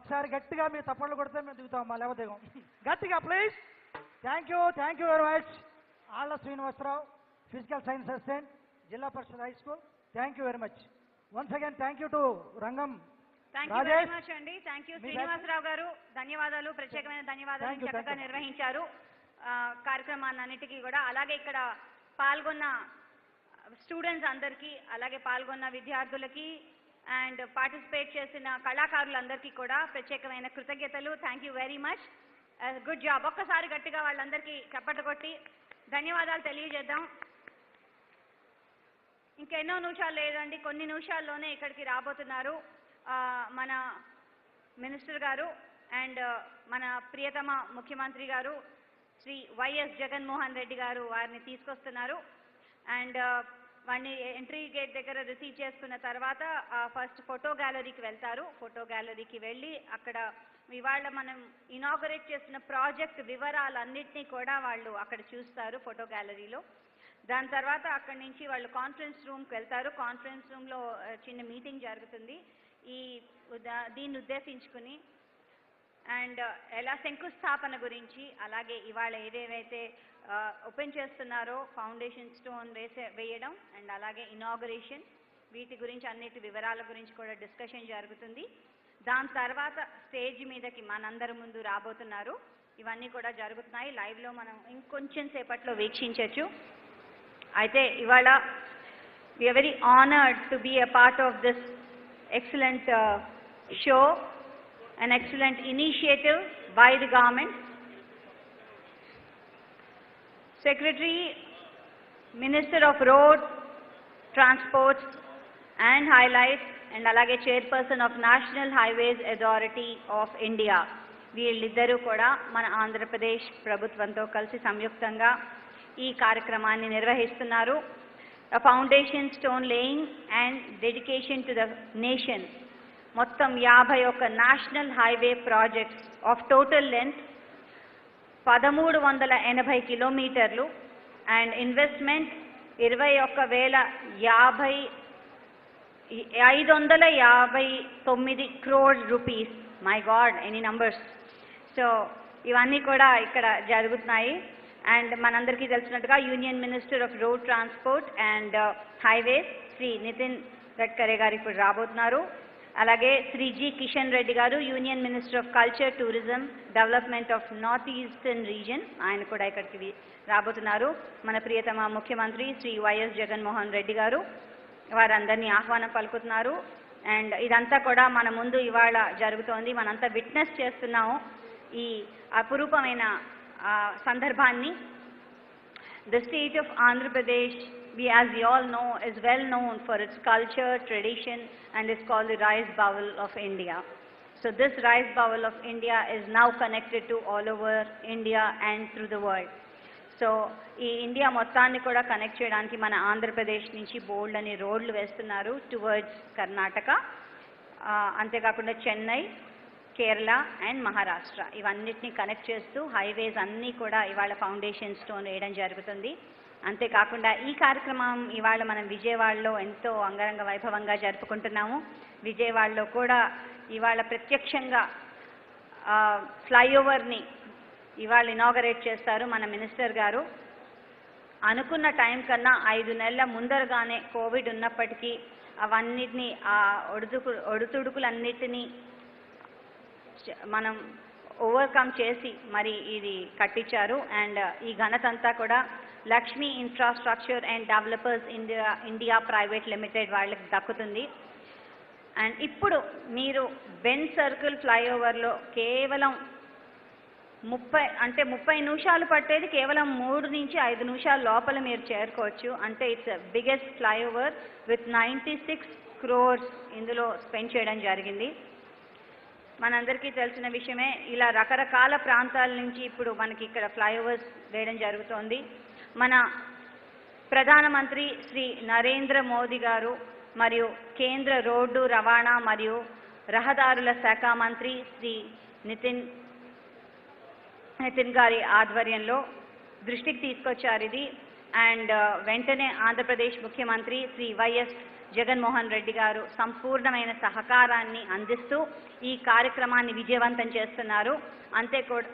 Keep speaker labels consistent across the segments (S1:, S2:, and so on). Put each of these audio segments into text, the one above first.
S1: ఒకసారి గట్టిగా మీ తప్పట్లు కొడితే మేము దిగుతామమ్మా, లేకపోతే దిగం. గట్టిగా please. Thank you very much. Alla Srinivasarao, physical science assistant, Zilla Parishad high school. Thank you very much. Once again thank you to రంగం.
S2: థ్యాంక్ యూ వెరీ మచ్ అండి. థ్యాంక్ యూ శ్రీనివాసరావు గారు, ధన్యవాదాలు, ప్రత్యేకమైన ధన్యవాదాలు. చక్కగా నిర్వహించారు కార్యక్రమాన్నిటికీ కూడా. అలాగే ఇక్కడ పాల్గొన్న స్టూడెంట్స్ అందరికీ, అలాగే పాల్గొన్న విద్యార్థులకి అండ్ పార్టిసిపేట్ చేసిన కళాకారులందరికీ కూడా ప్రత్యేకమైన కృతజ్ఞతలు. Thank you very much. Good job. ఒక్కసారి గట్టిగా వాళ్ళందరికీ చప్పట్లు కొట్టి ధన్యవాదాలు తెలియజేద్దాం. ఇంకెన్నో నిమిషాలు లేదండి, కొన్ని నిమిషాల్లోనే ఇక్కడికి రాబోతున్నారు మన మినిస్టర్ గారు అండ్ మన ప్రియతమ ముఖ్యమంత్రి గారు శ్రీ వైఎస్ జగన్మోహన్ రెడ్డి గారు వారిని తీసుకొస్తున్నారు. అండ్ వాడిని ఎంట్రీ గేట్ దగ్గర రిసీవ్ చేసుకున్న తర్వాత ఫస్ట్ ఫోటో గ్యాలరీకి వెళ్తారు. ఫోటో గ్యాలరీకి వెళ్ళి అక్కడ ఇవాళ మనం ఇనాగరేట్ చేసిన ప్రాజెక్ట్ వివరాలన్నింటినీ కూడా వాళ్ళు అక్కడ చూస్తారు ఫోటో గ్యాలరీలో. దాని తర్వాత అక్కడి నుంచి వాళ్ళు కాన్ఫరెన్స్ రూమ్కి వెళ్తారు. కాన్ఫరెన్స్ రూమ్లో చిన్న మీటింగ్ జరుగుతుంది దీన్ని ఉద్దేశించుకుని. అండ్ ఎలా శంకుస్థాపన గురించి, అలాగే ఇవాళ ఏదేవైతే ఓపెన్ చేస్తున్నారో ఫౌండేషన్ స్టోన్ వేయడం అండ్ అలాగే ఇనాగరేషన్, వీటి గురించి అన్నిటి వివరాల గురించి కూడా డిస్కషన్ జరుగుతుంది. దాని తర్వాత స్టేజ్ మీదకి మనందరి ముందు రాబోతున్నారు. ఇవన్నీ కూడా జరుగుతున్నాయి లైవ్లో, మనం ఇంకొంచెం సేపట్లో వీక్షించవచ్చు. అయితే ఇవాళ we are very honoured to be a part of this excellent show, an excellent initiative by the government. Secretary, Minister of Road, Transport and Highlights and alage Chairperson of National Highways Authority of India. వీళ్ళిద్దరూ కూడా మన ఆంధ్రప్రదేశ్ ప్రభుత్వంతో కలిసి సంయుక్తంగా ఈ కార్యక్రమాన్ని నిర్వహిస్తున్నారు. A foundation stone laying and dedication to the nation. మొత్తం 51 national highway projects of total length 1380 కిలోమీటర్లు and investment 21,559 crores rupees. My god, any numbers. So ఇవన్నీ కూడా ఇక్కడ జరుగుతున్నాయి. అండ్ మనందరికీ తెలిసినట్టుగా union minister of road transport and highways Shri Nitin Gadkari garu ఇప్పుడు రాబోతున్నారు. అలాగే Shri G Kishan Reddy garu, union minister of culture, tourism, development of north eastern region, ఆయన కూడా ఇక్కడికి రాబోతున్నారు. మన ప్రియతమ ముఖ్యమంత్రి శ్రీ వైఎస్ జగన్మోహన్ రెడ్డి గారు వారందరినీ ఆహ్వానం పలుకుతున్నారు. అండ్ ఇదంతా కూడా మన ముందు ఇవాళ జరుగుతోంది, మనంతా విట్నెస్ చేస్తున్నాము ఈ అపురూపమైన సందర్భాన్ని. The state of Andhra Pradesh, as we all know, is well known for its culture, tradition, and is called the rice bowl of India. So this rice bowl of India is now connected to all over India and through the world. So ఈ India మొత్తాన్ని కూడా connect చేయడానికి మన ఆంధ్రప్రదేశ్ నుంచి బోల్డ్ అని రోడ్లు వేస్తున్నారు towards Karnataka, అంతేకాకుండా చెన్నై, కేరళ అండ్ మహారాష్ట్ర, ఇవన్నిటిని కనెక్ట్ చేస్తూ హైవేస్ అన్నీ కూడా ఇవాళ ఫౌండేషన్ స్టోన్ వేయడం జరుగుతుంది. అంతేకాకుండా ఈ కార్యక్రమం ఇవాళ మనం విజయవాడలో ఎంతో అంగరంగ వైభవంగా జరుపుకుంటున్నాము. విజయవాడలో కూడా ఇవాళ ప్రత్యక్షంగా ఫ్లైఓవర్ని ఇవాళ ఇనాగరేట్ చేస్తారు మన మినిస్టర్ గారు. అనుకున్న టైం కన్నా 5 నెలల ముందరగానే కోవిడ్ ఉన్నప్పటికీ అవన్నిటినీ ఒడుతుడుకులన్నిటినీ మనం ఓవర్కమ్ చేసి మరి ఇది కట్టించారు. అండ్ ఈ ఘనత అంతా కూడా Lakshmi infrastructure and developers India private limited వాళ్ళకి దక్కుతుంది. అండ్ ఇప్పుడు మీరు బెన్ సర్కిల్ ఫ్లైఓవర్లో కేవలం 30 నిమిషాలు పట్టేది కేవలం 3 నుంచి 5 నిమిషాల లోపల మీరు చేరుకోవచ్చు. అంటే it's biggest flyover with 96 crores ఇందులో స్పెండ్ చేయడం జరిగింది. మనందరికీ తెలిసిన విషయమే, ఇలా రకరకాల ప్రాంతాల నుంచి ఇప్పుడు మనకి ఇక్కడ ఫ్లైఓవర్స్ వేయడం జరుగుతోంది. మన ప్రధానమంత్రి శ్రీ నరేంద్ర మోదీ గారు మరియు కేంద్ర రోడ్డు రవాణా మరియు రహదారుల శాఖ మంత్రి శ్రీ నితిన్ గారి ఆధ్వర్యంలో దృష్టికి తీసుకొచ్చారు ఇది. అండ్ వెంటనే ఆంధ్రప్రదేశ్ ముఖ్యమంత్రి శ్రీ వైఎస్ జగన్మోహన్ రెడ్డి గారు సంపూర్ణమైన సహకారాన్ని అందిస్తూ ఈ కార్యక్రమాన్ని విజయవంతం చేస్తున్నారు.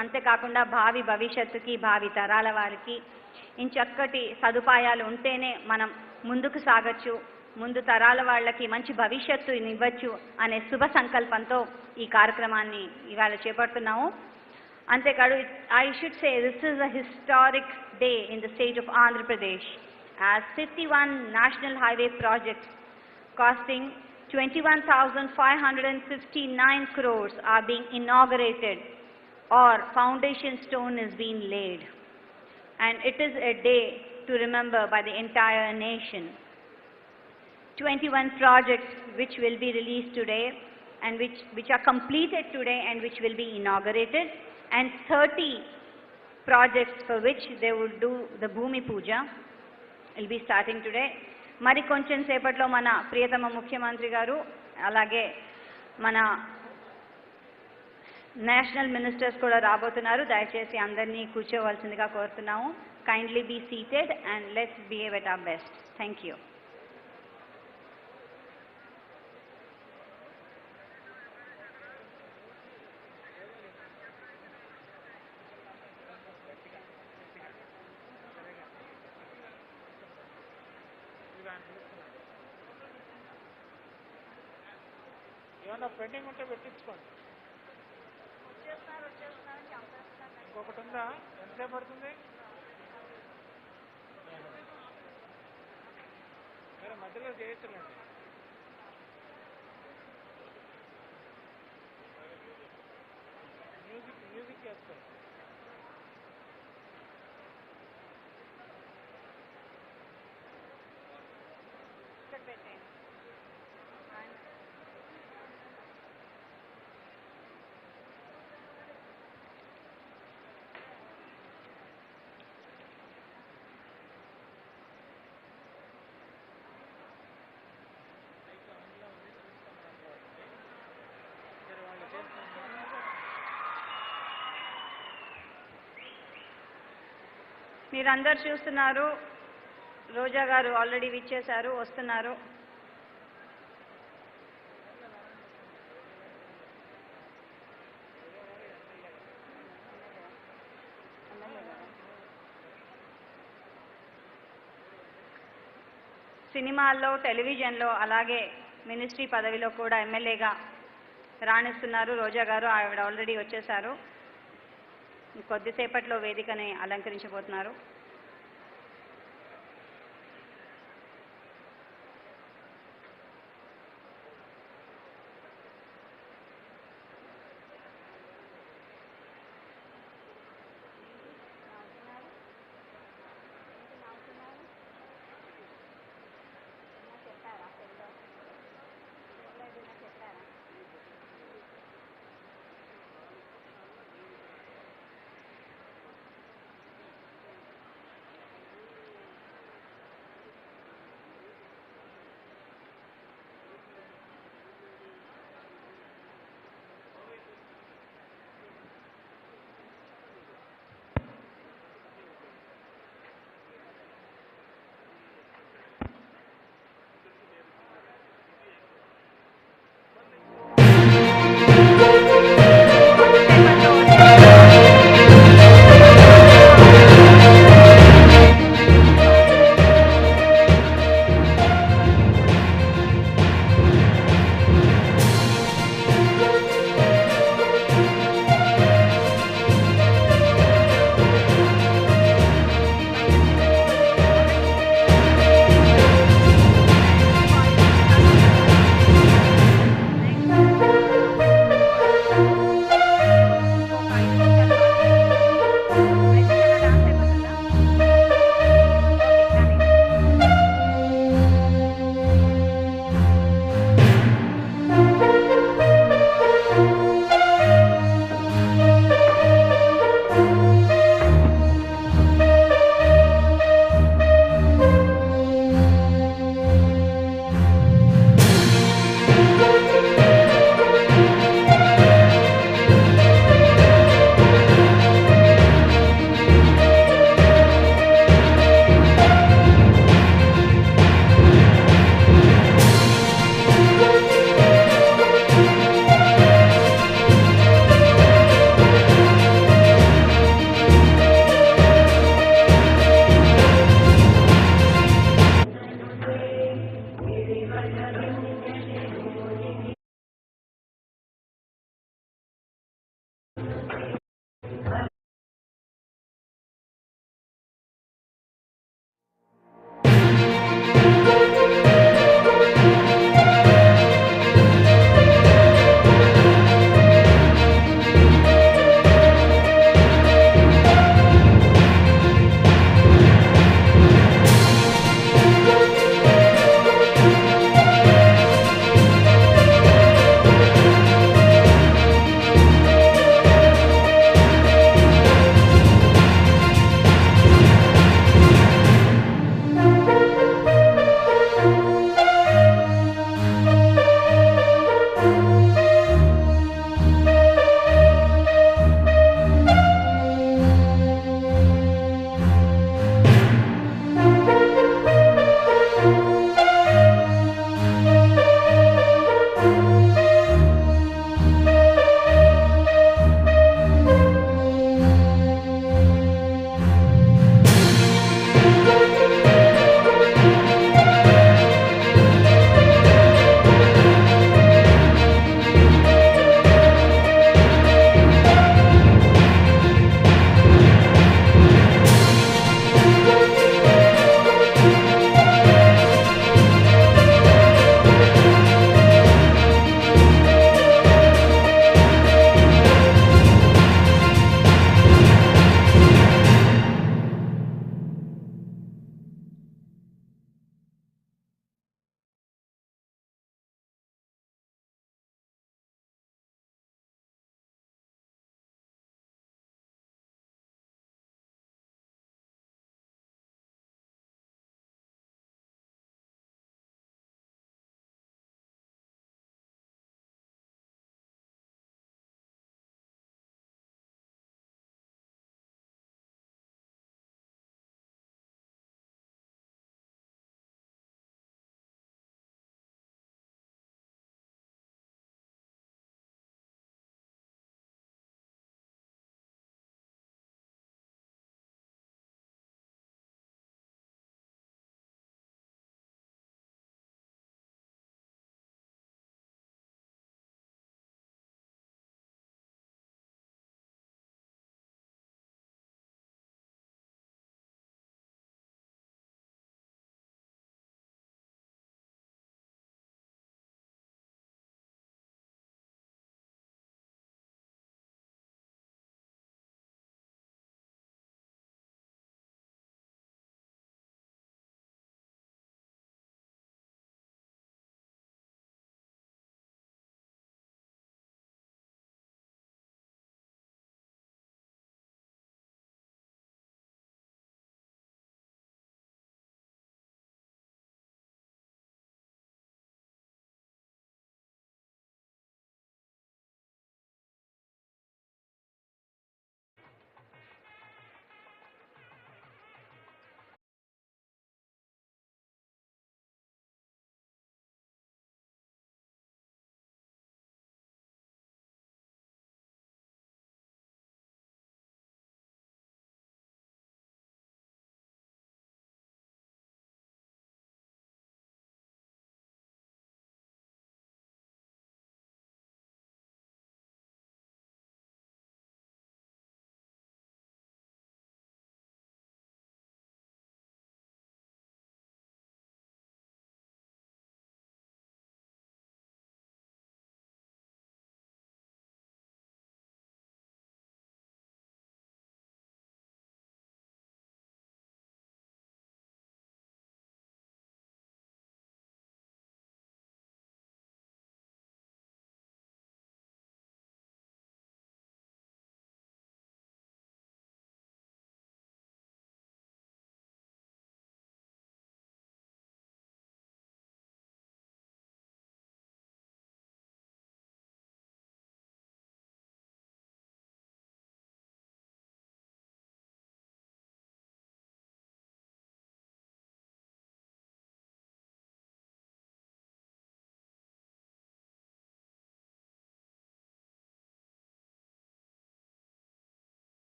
S2: అంతేకాకుండా భావి భవిష్యత్తుకి, భావి తరాల వారికి ఇంచక్కటి సదుపాయాలు ఉంటేనే మనం ముందుకు సాగచ్చు, ముందు తరాల వాళ్ళకి మంచి భవిష్యత్తు ఇవ్వచ్చు అనే శుభ సంకల్పంతో ఈ కార్యక్రమాన్ని ఇవాళ చేపడుతున్నాము. అంతేకాదు, I should say this is a historic day in the state of Andhra Pradesh as 51 national highway projects costing 21,559 crores are being inaugurated or foundation stone is being laid. And it is a day to remember by the entire nation. 21 projects which will be released today and which are completed today and which will be inaugurated, and 30 projects for which they would do the Bhumi Puja will be starting today. మరి కొంచెం సేపట్లో మన ప్రియతమ ముఖ్యమంత్రి గారు అలాగే మన national ministers కూడా రాబోతున్నారు. దయచేసి అందరినీ కూర్చోవలసిందిగా కోరుతున్నాము. Kindly be seated and let's behave at our best. Thank you.
S3: ఏమన్నా పెండింగ్ ఉంటే పెట్టించుకోండి. ఇంకొకటి ఉందా? ఎంతసేపు పడుతుంది? సరే, మధ్యలో చేయొచ్చులేండి. మ్యూజిక్ చేస్తారు.
S2: మీరందరూ చూస్తున్నారు, రోజా గారు ఆల్రెడీ విచ్చేశారు, వస్తున్నారు. సినిమాల్లో, టెలివిజన్లో, అలాగే మినిస్ట్రీ పదవిలో కూడా ఎమ్మెల్యేగా రాణిస్తున్నారు రోజా గారు. ఆవిడ ఆల్రెడీ వచ్చేశారు. కొద్దిసేపట్లో వేదికని అలంకరించబోతున్నారు.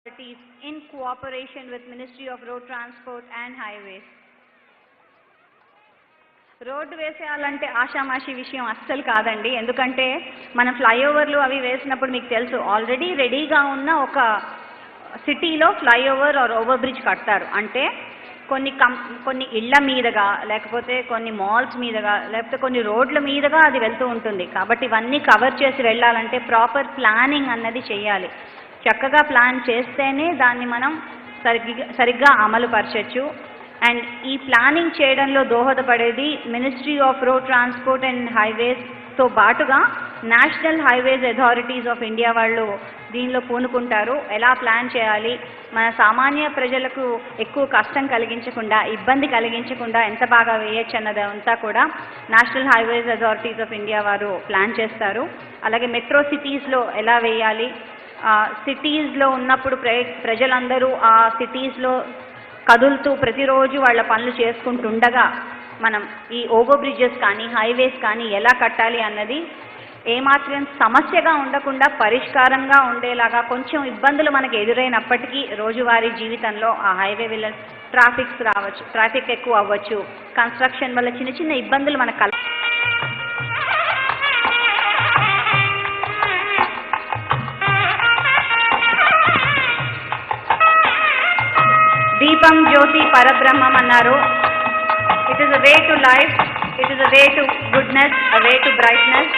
S2: in cooperation with Ministry of Road Transport and Highways. Road వేసేయాలంటే ఆషామాషి విషయం అస్సలు కాదండి. ఎందుకంటే మనం ఫ్లైఓవర్లు అవి వేసినప్పుడు మీకు తెలుసు ఆల్రెడీ రెడీగా ఉన్న ఒక సిటీలో ఫ్లైఓవర్ ఆర్ ఓవర్ బ్రిడ్జ్ కడతారు. అంటే కొన్ని ఇళ్ల మీదుగా లేకపోతే కొన్ని మాల్స్ మీదుగా లేకపోతే కొన్ని రోడ్ల మీదుగా అది వెళ్తూ ఉంటుంది. కాబట్టి ఇవన్నీ కవర్ చేసి వెళ్ళాలంటే ప్రాపర్ ప్లానింగ్ అన్నది చేయాలి. చక్కగా ప్లాన్ చేస్తేనే దాన్ని మనం సరిగ్గా అమలు పరచచ్చు. అండ్ ఈ ప్లానింగ్ చేయడంలో దోహదపడేది ministry of road transport and హైవేస్తో పాటుగా national highways authorities of India వాళ్ళు దీనిలో పూనుకుంటారు. ఎలా ప్లాన్ చేయాలి, మన సామాన్య ప్రజలకు ఎక్కువ కష్టం కలిగించకుండా ఇబ్బంది కలిగించకుండా ఎంత బాగా వేయచ్చు అన్నది అంతా కూడా national highways authorities of India వారు ప్లాన్ చేస్తారు. అలాగే మెట్రో సిటీస్లో ఎలా వేయాలి, సిటీస్లో ఉన్నప్పుడు ప్రజలందరూ ఆ సిటీస్లో కదులుతూ ప్రతిరోజు వాళ్ళ పనులు చేసుకుంటుండగా మనం ఈ ఓవర్ బ్రిడ్జెస్ కానీ హైవేస్ కానీ ఎలా కట్టాలి అన్నది ఏమాత్రం సమస్యగా ఉండకుండా పరిష్కారంగా ఉండేలాగా కొంచెం ఇబ్బందులు మనకు ఎదురైనప్పటికీ రోజువారీ జీవితంలో ఆ హైవే వల్ల ట్రాఫిక్ ఎక్కువ అవ్వచ్చు, కన్స్ట్రక్షన్ వల్ల చిన్న చిన్న ఇబ్బందులు మనకు దీపం జ్యోతి పరబ్రహ్మం అన్నారు. It is a way to life, it is a way to goodness, a way to brightness.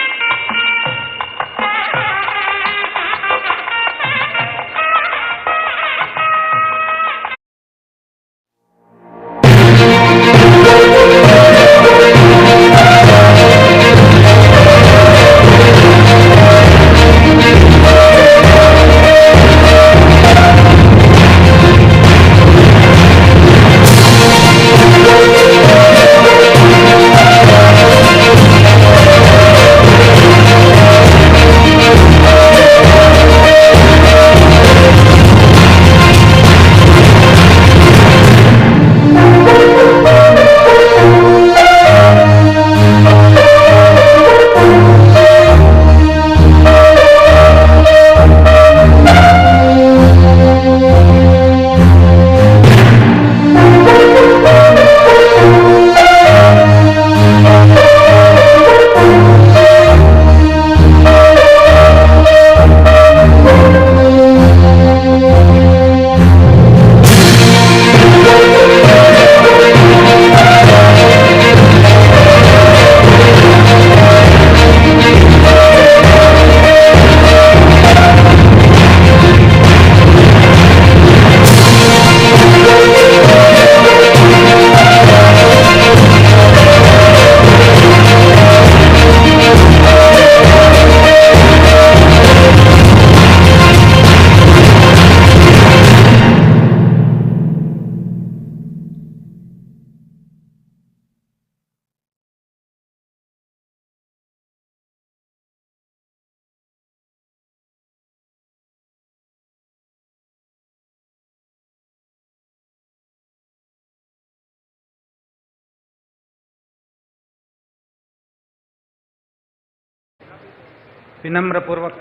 S4: विनम्र पूर्वक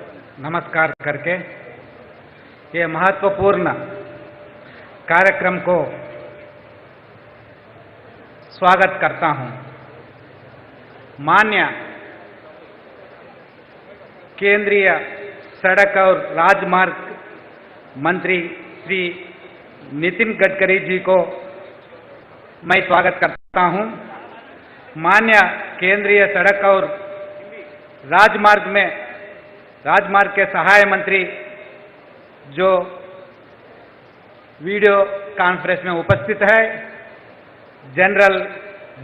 S4: नमस्कार करके ये महत्वपूर्ण कार्यक्रम को स्वागत करता हूं। माननीय केंद्रीय सड़क और राजमार्ग मंत्री श्री नितिन गडकरी जी को मैं स्वागत करता हूं। माननीय केंद्रीय सड़क और राजमार्ग के सहाय मंत्री जो वीडियो कॉन्फ्रेंस में उपस्थित है, जनरल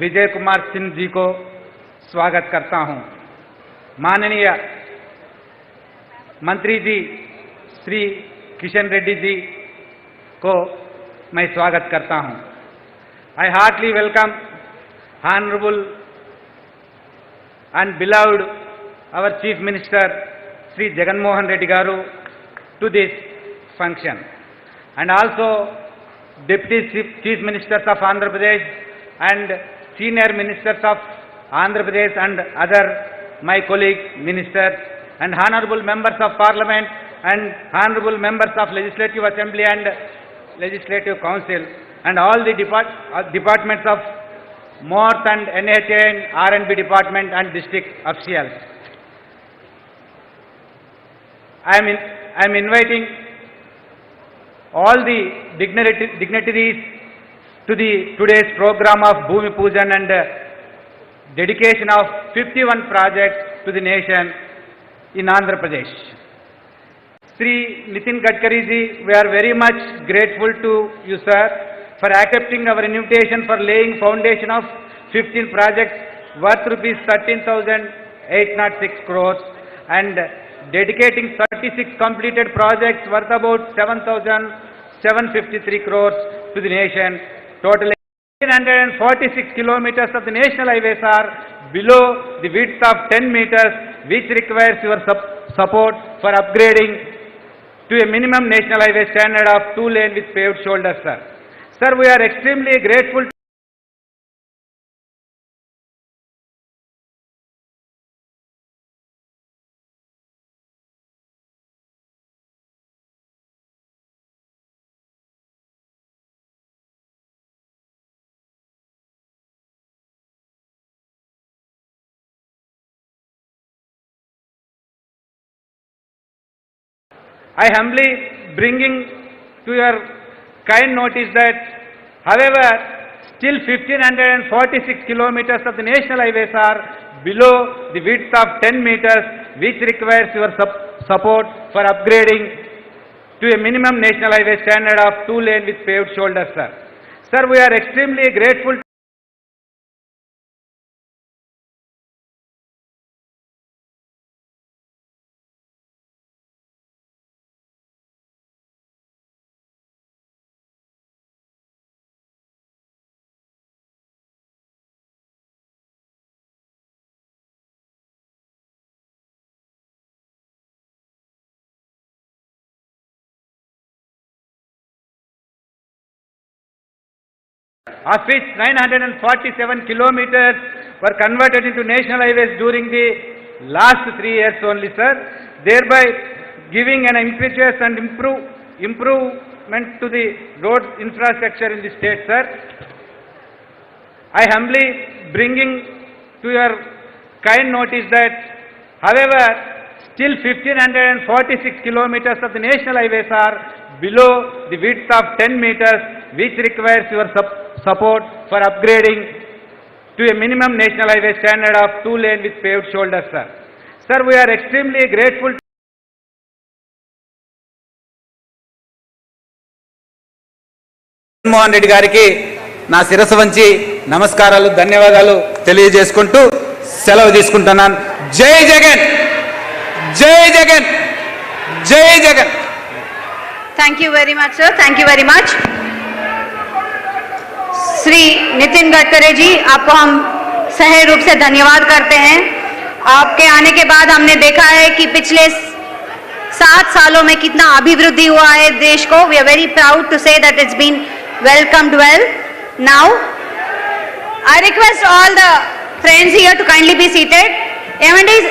S4: विजय कुमार सिंह जी को स्वागत करता हूं। माननीय मंत्री जी श्री किशन रेड्डी जी को मैं स्वागत करता हूं। I heartily welcome Honorable and beloved our Chief Minister Sri Jagan Reddy Garu to this function, and also Deputy Chief Ministers of Andhra Pradesh and Senior Ministers of Andhra Pradesh and other my colleague ministers and honorable members of Parliament and honorable members of Legislative Assembly and Legislative Council, and all the departments of MORTH and NHA and R&B department and district officials. I am inviting all the dignitaries to today's program of Bhumi Pujan and dedication of 51 projects to the nation in Andhra Pradesh. Sri Nitin Gadkari ji, we are very much grateful to you, sir, for accepting our invitation for laying foundation of 15 projects worth rupees 13,806 crores and dedicating 36 completed projects worth about 7,753 crores to the nation. Total 146 kilometers of the national highways are below the width of 10 meters, which requires your support for upgrading to a minimum national highway standard of 2-lane with paved shoulders, sir. Sir, we are extremely grateful. I humbly bringing to your kind notice that, however, still 1,546 kilometers of the national highways are below the width of 10 meters, which requires your support for upgrading to a minimum national highway standard of 2-lane with paved shoulders, sir. Sir, we are extremely grateful. Of which 947 kilometers were converted into national highways during the last 3 years only, sir, thereby giving an impetus and improvement to the road infrastructure in the state, sir. I humbly bringing to your kind notice that, however, still 1,546 kilometers of the national highways are below the width of 10 meters, which requires your support for upgrading to a minimum national highway standard of 2-lane with paved shoulders, sir. Sir, we are extremely grateful.
S5: Mohan Reddy గారికి నా శిరస్సు వంచి నమస్కారాలు ధన్యవాదాలు తెలియజేసుకుంటూ సెలవు తీసుకుంటున్నాను. జై జగన్, జై జగన్, జై Jagan.
S2: Thank you very much, sir. Thank you very much. Shri Nitin Gadkari जी, आपको हम सही रूप से धन्यवाद करते हैं. आपके आने के बाद हमने देखा है कि पिछले 7 सालों में कितना अभिवृद्धि हुआ है देश को. We are very proud to say that it's been welcomed well. Now, I request all the friends here to kindly be seated. MNDs,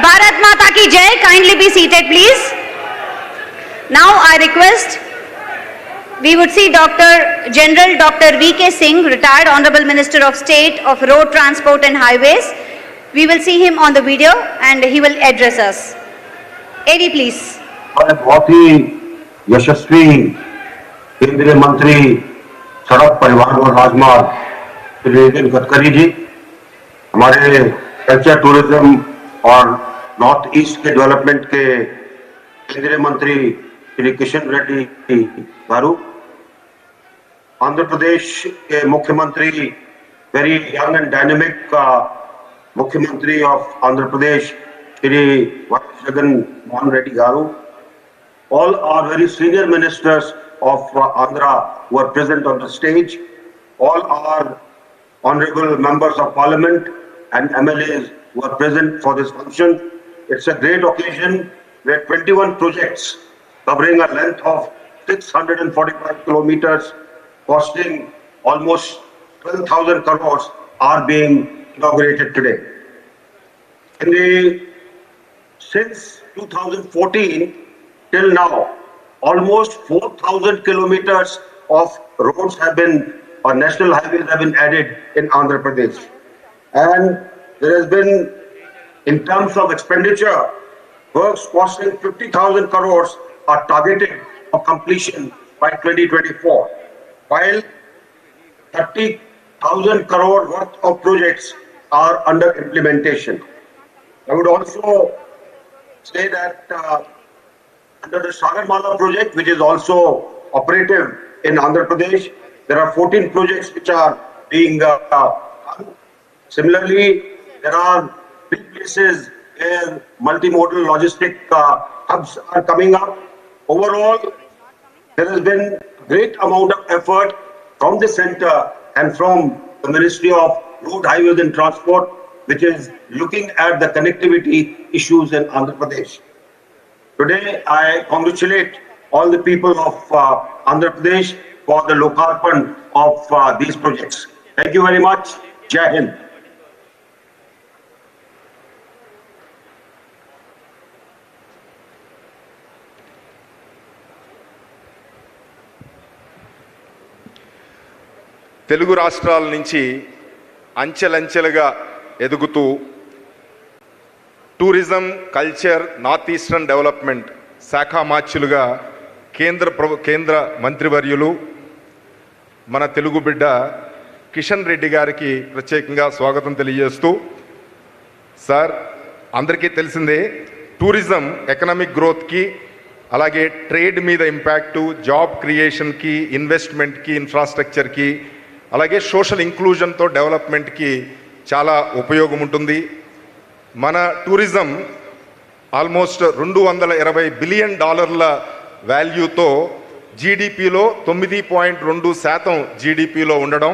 S2: Bharat Mata ki Jai, kindly be seated, please. Now, I request, we would see General Dr. V.K. Singh, retired Honorable Minister of State of Road Transport and Highways. We will see him on the video and he will address us. AD, please.
S6: बहुत ही यशस्वी केंद्रीय मंत्री सड़क परिवहन और राजमार्ग श्री नितिन गडकरी जी, हमारे culture tourism और north east के डेवलपमेंट के केंद्रीय मंत्री श्री किशन रेड्डी गारू, आंध्र प्रदेश के मुख्यमंत्री, वेरी यंग एंड डायनेमिक मुख्यमंत्री of Andhra Pradesh Shri Jagan Mohan Reddy garu, all our very senior ministers of Andhra who are present on the stage, all our honorable members of parliament and MLAs who are present for this function. It's a great occasion where 21 projects covering a length of 645 kilometers, costing almost 12,000 crores are being inaugurated today. In the since 2014 till now, almost 4,000 kilometers of roads have been, or national highways have been added in Andhra Pradesh. And there has been, in terms of expenditure, works costing 50,000 crores are targeted for completion by 2024, while 30,000 crore worth of projects are under implementation. I would also say that under the Sagarmala project, which is also operative in Andhra Pradesh, there are 14 projects which are being done. Similarly, there are 3 places where multimodal logistic hubs are coming up. Overall, there has been great amount of effort from the center and from the Ministry of Road, Highways and Transport, which is looking at the connectivity issues in Andhra Pradesh. Today, I congratulate all the people of Andhra Pradesh for the lokarpan of these projects. Thank you very much. Jai Hind.
S7: Telugu రాష్ట్రాల నుంచి అంచెలంచెలుగా ఎదుగుతూ tourism, culture, north eastern development శాఖ మార్చులుగా కేంద్ర మంత్రివర్యులు మన తెలుగు బిడ్డ కిషన్ రెడ్డి గారికి ప్రత్యేకంగా స్వాగతం తెలియజేస్తూ, సార్ అందరికీ తెలిసిందే టూరిజం ఎకనామిక్ గ్రోత్కి, అలాగే ట్రేడ్ మీద ఇంపాక్టు, జాబ్ క్రియేషన్కి, ఇన్వెస్ట్మెంట్కి, ఇన్ఫ్రాస్ట్రక్చర్కి, అలాగే సోషల్ ఇంక్లూజన్తో డెవలప్మెంట్కి చాలా ఉపయోగం ఉంటుంది. మన టూరిజం ఆల్మోస్ట్ $220 బిలియన్ వాల్యూతో జీడిపిలో 9.2% జీడిపిలో ఉండడం,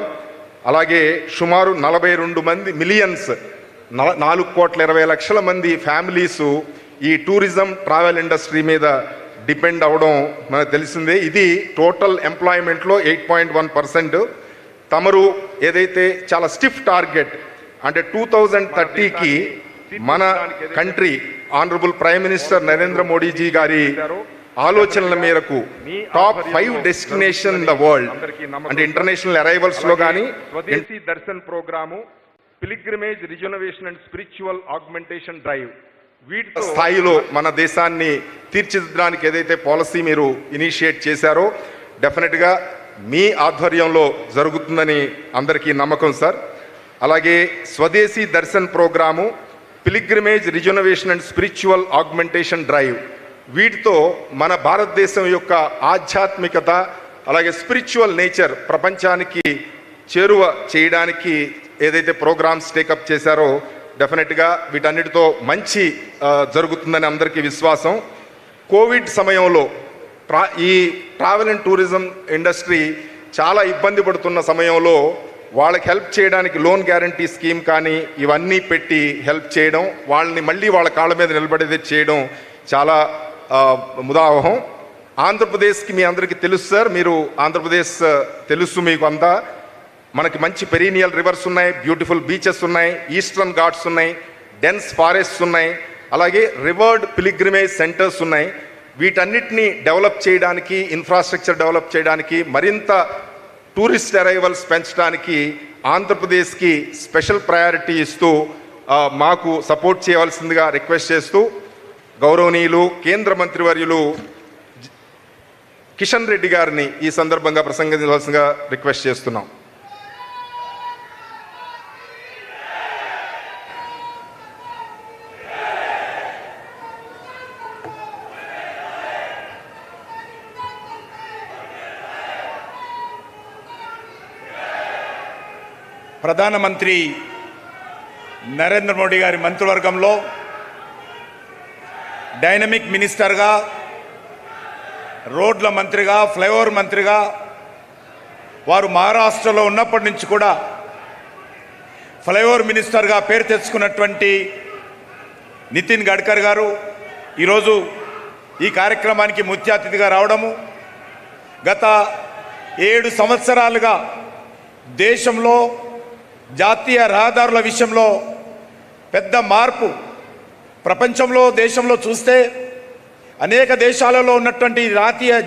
S7: అలాగే సుమారు 42 మిలియన్స్ 4,20,00,000 మంది ఫ్యామిలీసు ఈ టూరిజం ట్రావెల్ ఇండస్ట్రీ మీద డిపెండ్ అవ్వడం మనకు తెలిసిందే. ఇది టోటల్ ఎంప్లాయ్మెంట్లో 8.1%. తమరు ఏదైతే చాలా స్టిఫ్ టార్గెట్ అంటే 2030కి మన country honourable prime minister Narendra Modiji గారి ఆలోచనల మేరకు top 5 destination in the world అంటే ఇంటర్నేషనల్ అరైవల్స్ లో కానీ Swadeshi Darshan programme, pilgrimage regeneration and spiritual augmentation drive వీటి స్థాయిలో మన దేశాన్ని తీర్చిదిద్దడానికి ఏదైతే పాలసీ మీరు ఇనిషియేట్ చేశారో డెఫినెట్గా మీ ఆధ్వర్యంలో జరుగుతుందని అందరికీ నమ్మకం సార్. అలాగే Swadeshi Darshan programme, pilgrimage regeneration and spiritual augmentation drive వీటితో మన భారతదేశం యొక్క ఆధ్యాత్మికత అలాగే స్పిరిచువల్ నేచర్ ప్రపంచానికి చేరువ చేయడానికి ఏదైతే ప్రోగ్రామ్స్ టేకప్ చేశారో డెఫినెట్గా వీటన్నిటితో మంచి జరుగుతుందని అందరికీ విశ్వాసం. కోవిడ్ సమయంలో ఈ ట్రావెల్ అండ్ టూరిజం ఇండస్ట్రీ చాలా ఇబ్బంది పడుతున్న సమయంలో వాళ్ళకి హెల్ప్ చేయడానికి లోన్ గ్యారంటీ స్కీమ్ కానీ ఇవన్నీ పెట్టి హెల్ప్ చేయడం, వాళ్ళని మళ్ళీ వాళ్ళ కాళ్ళ మీద నిలబడేది చేయడం చాలా ముదావహం. ఆంధ్రప్రదేశ్కి మీ అందరికీ తెలుసు సార్, మీరు ఆంధ్రప్రదేశ్ తెలుసు మీకు అంతా. మనకి మంచి పెరీనియల్ రివర్స్ ఉన్నాయి, బ్యూటిఫుల్ బీచెస్ ఉన్నాయి, ఈస్టర్న్ ఘాట్స్ ఉన్నాయి, డెన్స్ ఫారెస్ట్స్ ఉన్నాయి, అలాగే రివర్డ్ పిలిగ్రిమేజ్ సెంటర్స్ ఉన్నాయి. వీటన్నిటిని డెవలప్ చేయడానికి, ఇన్ఫ్రాస్ట్రక్చర్ డెవలప్ చేయడానికి, మరింత టూరిస్ట్ అరైవల్స్ పెంచడానికి ఆంధ్రప్రదేశ్కి స్పెషల్ ప్రయారిటీ ఇస్తూ మాకు సపోర్ట్ చేయవలసిందిగా రిక్వెస్ట్ చేస్తూ గౌరవనీయులు కేంద్ర మంత్రివర్యులు కిషన్ రెడ్డి గారిని ఈ సందర్భంగా ప్రసంగించవలసిందిగా రిక్వెస్ట్ చేస్తున్నాం.
S8: ప్రధానమంత్రి నరేంద్ర మోడీ గారి మంత్రివర్గంలో డైనమిక్ మినిస్టర్గా, రోడ్ల మంత్రిగా, ఫ్లైఓవర్ మంత్రిగా వారు మహారాష్ట్రలో ఉన్నప్పటి నుంచి కూడా ఫ్లైఓవర్ మినిస్టర్గా పేరు తెచ్చుకున్నటువంటి నితిన్ గడ్కరీ గారు ఈరోజు ఈ కార్యక్రమానికి ముఖ్య అతిథిగా రావడము, గత 7 సంవత్సరాలుగా దేశంలో జాతీయ రహదారుల విషయంలో పెద్ద మార్పు ప్రపంచంలో దేశంలో చూస్తే అనేక దేశాలలో ఉన్నటువంటి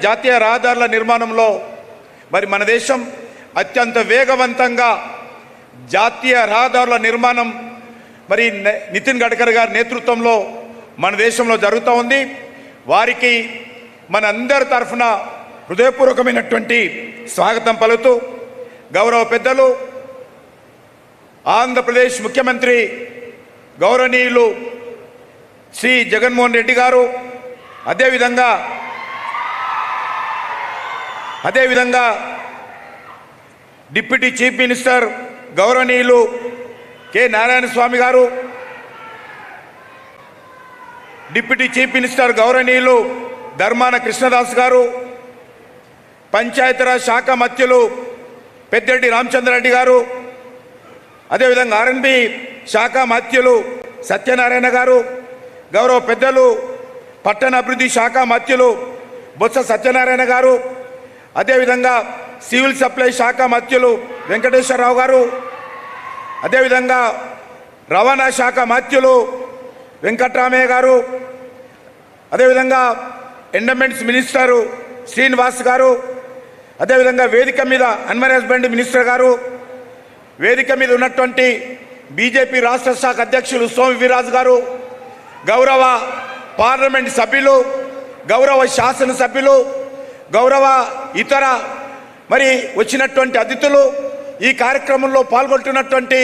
S8: జాతీయ రహదారుల నిర్మాణంలో మరి మన దేశం అత్యంత వేగవంతంగా జాతీయ రహదారుల నిర్మాణం మరి నితిన్ గడ్కరీ గారి నేతృత్వంలో మన దేశంలో జరుగుతూ ఉంది. వారికి మన అందరి తరఫున హృదయపూర్వకమైనటువంటి స్వాగతం పలుకుతూ గౌరవ పెద్దలు ఆంధ్రప్రదేశ్ ముఖ్యమంత్రి గౌరవనీయులు శ్రీ జగన్మోహన్ రెడ్డి గారు, అదేవిధంగా డిప్యూటీ చీఫ్ మినిస్టర్ గౌరవనీయులు కె నారాయణ స్వామి గారు, డిప్యూటీ చీఫ్ మినిస్టర్ గౌరవనీయులు ధర్మాన కృష్ణదాస్ గారు, పంచాయతీరాజ్ శాఖ మంత్రులు పెద్దిరెడ్డి రామచంద్రారెడ్డి గారు, అదేవిధంగా ఆర్ఎన్బి శాఖ మంత్రులు సత్యనారాయణ గారు, గౌరవ పెద్దలు పట్టణ అభివృద్ధి శాఖ మంత్రులు బొత్స సత్యనారాయణ గారు, అదేవిధంగా సివిల్ సప్లై శాఖ మంత్రులు వెంకటేశ్వరరావు గారు, అదేవిధంగా రవాణా శాఖ మంత్రులు వెంకట్రామయ్య గారు, అదేవిధంగా ఎండమెంట్స్ మినిస్టరు శ్రీనివాస్ గారు, అదేవిధంగా వేదిక మీద ఎన్వైరన్మెంట్ మినిస్టర్ గారు, వేదిక మీద ఉన్నటువంటి బీజేపీ రాష్ట్ర శాఖ అధ్యక్షులు సోము వీర్రాజు గారు, గౌరవ పార్లమెంట్ సభ్యులు, గౌరవ శాసనసభ్యులు, గౌరవ ఇతర మరి వచ్చినటువంటి అతిథులు, ఈ కార్యక్రమంలో పాల్గొంటున్నటువంటి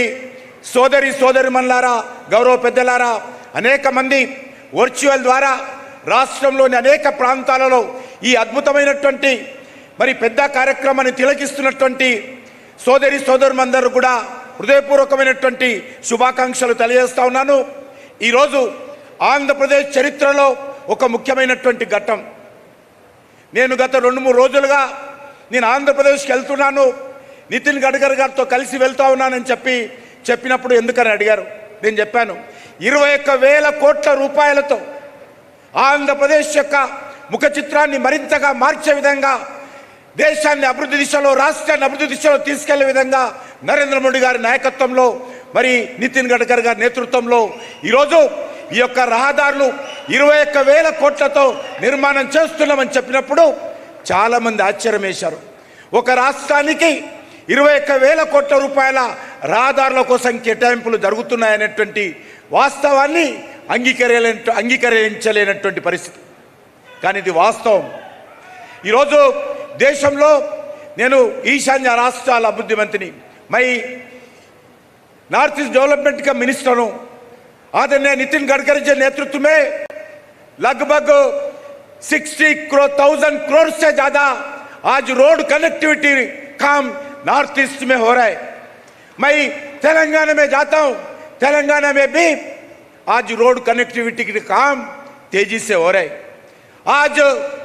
S8: సోదరిమణులారా, గౌరవ పెద్దలారా, అనేక మంది వర్చువల్ ద్వారా రాష్ట్రంలోని అనేక ప్రాంతాలలో ఈ అద్భుతమైనటువంటి మరి పెద్ద కార్యక్రమాన్ని తిలకిస్తున్నటువంటి సోదరులందరూ కూడా హృదయపూర్వకమైనటువంటి శుభాకాంక్షలు తెలియజేస్తా ఉన్నాను. ఈరోజు ఆంధ్రప్రదేశ్ చరిత్రలో ఒక ముఖ్యమైనటువంటి ఘట్టం. నేను గత 2-3 రోజులుగా నేను ఆంధ్రప్రదేశ్కి వెళ్తున్నాను, నితిన్ గడ్కరీ గారితో కలిసి వెళ్తా ఉన్నానని చెప్పినప్పుడు ఎందుకని అడిగారు. నేను చెప్పాను 21,000 కోట్ల రూపాయలతో ఆంధ్రప్రదేశ్ యొక్క ముఖ చిత్రాన్ని మరింతగా మార్చే విధంగా, దేశాన్ని అభివృద్ధి దిశలో, రాష్ట్రాన్ని అభివృద్ధి దిశలో తీసుకెళ్లే విధంగా నరేంద్ర మోడీ గారి నాయకత్వంలో, మరి నితిన్ గడ్కరీ గారి నేతృత్వంలో ఈరోజు ఈ యొక్క రహదారులు 21,000 కోట్లతో నిర్మాణం చేస్తున్నామని చెప్పినప్పుడు చాలామంది ఆశ్చర్యం వేశారు. ఒక రాష్ట్రానికి 21,000 కోట్ల రూపాయల రహదారుల కోసం కేటాయింపులు జరుగుతున్నాయనేటువంటి వాస్తవాన్ని అంగీకరించలేనటువంటి పరిస్థితి. కానీ ఇది వాస్తవం. ఈరోజు దేశంలో నేను ఈశాన్య రాష్ట్రాల అభివృద్ధి మంత్రిని, नॉर्थ ईस्ट डेवलपमेंट का मिनिस्टर हूं। आदरणीय नितिन गडकरी जी नेतृत्व में लगभग 60,000 करोड़ से ज्यादा आज रोड कनेक्टिविटी काम नॉर्थ ईस्ट में हो रहा है। मैं तेलंगाना में जाता हूं, तेलंगाना में भी आज रोड कनेक्टिविटी के काम तेजी से हो रहे। आज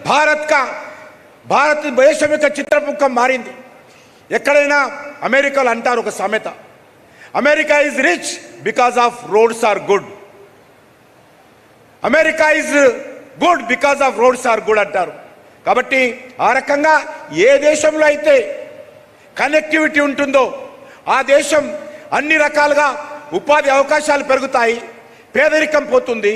S8: भारत देश में चित्रमुखं मारिंदी। ఎక్కడైనా అమెరికాలో అంటారు ఒక సామెత, America is rich because of roads are good, America is good because of roads are good అంటారు. కాబట్టి ఆ రకంగా ఏ దేశంలో అయితే కనెక్టివిటీ ఉంటుందో ఆ దేశం అన్ని రకాలుగా ఉపాధి అవకాశాలు పెరుగుతాయి, పేదరికం పోతుంది,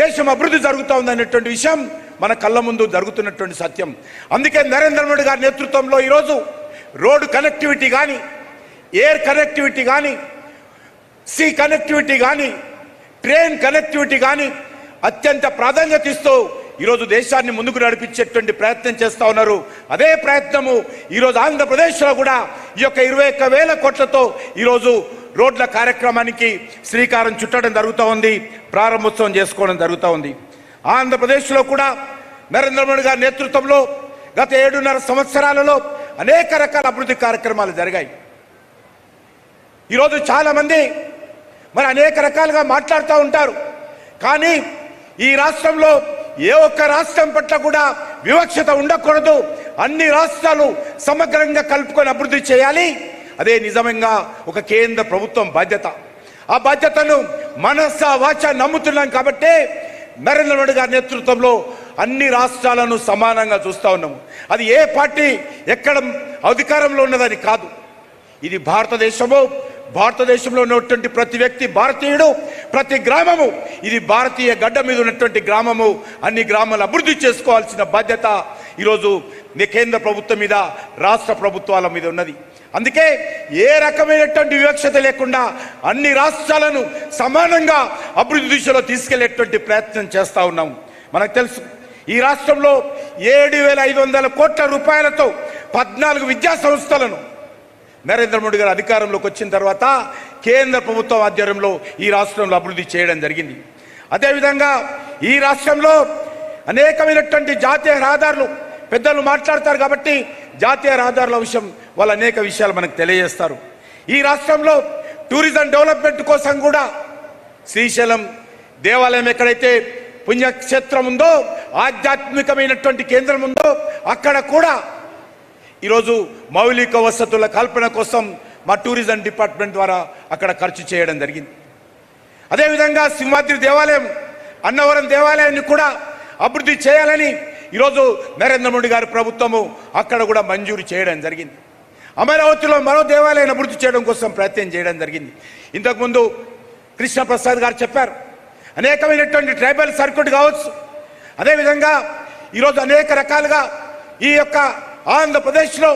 S8: దేశం అభివృద్ధి జరుగుతుంది అనేటువంటి విషయం మన కళ్ళ ముందు జరుగుతున్నటువంటి సత్యం. అందుకే నరేంద్ర మోడీ గారి నేతృత్వంలో ఈరోజు రోడ్ కనెక్టివిటీ కానీ, ఎయిర్ కనెక్టివిటీ కానీ, సీ కనెక్టివిటీ కానీ, ట్రైన్ కనెక్టివిటీ కానీ అత్యంత ప్రాధాన్యత ఇస్తూ ఈరోజు దేశాన్ని ముందుకు నడిపించేటువంటి ప్రయత్నం చేస్తూ ఉన్నారు. అదే ప్రయత్నము ఈరోజు ఆంధ్రప్రదేశ్లో కూడా ఈ యొక్క 21,000 కోట్లతో ఈరోజు రోడ్ల కార్యక్రమానికి శ్రీకారం చుట్టడం జరుగుతూ ఉంది, ప్రారంభోత్సవం చేసుకోవడం జరుగుతూ ఉంది. ఆంధ్రప్రదేశ్లో కూడా నరేంద్ర మోడీ గారి నేతృత్వంలో గత 7.5 సంవత్సరాలలో అనేక రకాల అభివృద్ధి కార్యక్రమాలు జరిగాయి. ఈరోజు చాలా మంది మరి అనేక రకాలుగా మాట్లాడుతూ ఉంటారు. కానీ ఈ రాష్ట్రంలో ఏ ఒక్క రాష్ట్రం పట్ల కూడా వివక్షత ఉండకూడదు, అన్ని రాష్ట్రాలు సమగ్రంగా కలుపుకొని అభివృద్ధి చేయాలి. అదే నిజంగా ఒక కేంద్ర ప్రభుత్వం బాధ్యత. ఆ బాధ్యతను మనస వాచ నమ్ముతున్నాం. కాబట్టి నరేంద్ర మోడీ గారి నేతృత్వంలో అన్ని రాష్ట్రాలను సమానంగా చూస్తూ ఉన్నాము. అది ఏ పార్టీ ఎక్కడ అధికారంలో ఉన్నదని కాదు. ఇది భారతదేశంలో ఉన్నటువంటి ప్రతి వ్యక్తి భారతీయుడు ప్రతి గ్రామము ఇది భారతీయ గడ్డ మీద ఉన్నటువంటి గ్రామము. అన్ని గ్రామాలు అభివృద్ధి చేసుకోవాల్సిన బాధ్యత ఈరోజు కేంద్ర ప్రభుత్వం మీద, రాష్ట్ర ప్రభుత్వాల మీద ఉన్నది. అందుకే ఏ రకమైనటువంటి వివక్షత లేకుండా అన్ని రాష్ట్రాలను సమానంగా అభివృద్ధి దిశలో తీసుకెళ్లేటువంటి ప్రయత్నం చేస్తూ ఉన్నాము. మనకు తెలుసు, ఈ రాష్ట్రంలో 7,500 కోట్ల రూపాయలతో 14 విద్యా సంస్థలను నరేంద్ర మోడీ గారు అధికారంలోకి వచ్చిన తర్వాత కేంద్ర ప్రభుత్వం ఆధ్వర్యంలో ఈ రాష్ట్రంలో అభివృద్ధి చేయడం జరిగింది. అదేవిధంగా ఈ రాష్ట్రంలో అనేకమైనటువంటి జాతీయ రహదారులు, పెద్దలు మాట్లాడతారు కాబట్టి జాతీయ రహదారుల విషయం వాళ్ళు అనేక విషయాలు మనకు తెలియజేస్తారు. ఈ రాష్ట్రంలో టూరిజం డెవలప్మెంట్ కోసం కూడా శ్రీశైలం దేవాలయం ఎక్కడైతే పుణ్యక్షేత్రం ఉందో, ఆధ్యాత్మికమైనటువంటి కేంద్రం ఉందో, అక్కడ కూడా ఈరోజు మౌలిక వసతుల కల్పన కోసం మా టూరిజం డిపార్ట్మెంట్ ద్వారా అక్కడ ఖర్చు చేయడం జరిగింది. అదేవిధంగా సింహాద్రి దేవాలయం, అన్నవరం దేవాలయాన్ని కూడా అభివృద్ధి చేయాలని ఈరోజు నరేంద్ర మోడీ గారి ప్రభుత్వము అక్కడ కూడా మంజూరు చేయడం జరిగింది. అమరావతిలో మరో దేవాలయాన్ని అభివృద్ధి చేయడం కోసం ప్రయత్నం చేయడం జరిగింది. ఇంతకుముందు కృష్ణప్రసాద్ గారు చెప్పారు, అనేకమైనటువంటి ట్రైబల్ సర్క్యూట్ కావచ్చు. అదేవిధంగా ఈరోజు అనేక రకాలుగా ఈ యొక్క ఆంధ్రప్రదేశ్లో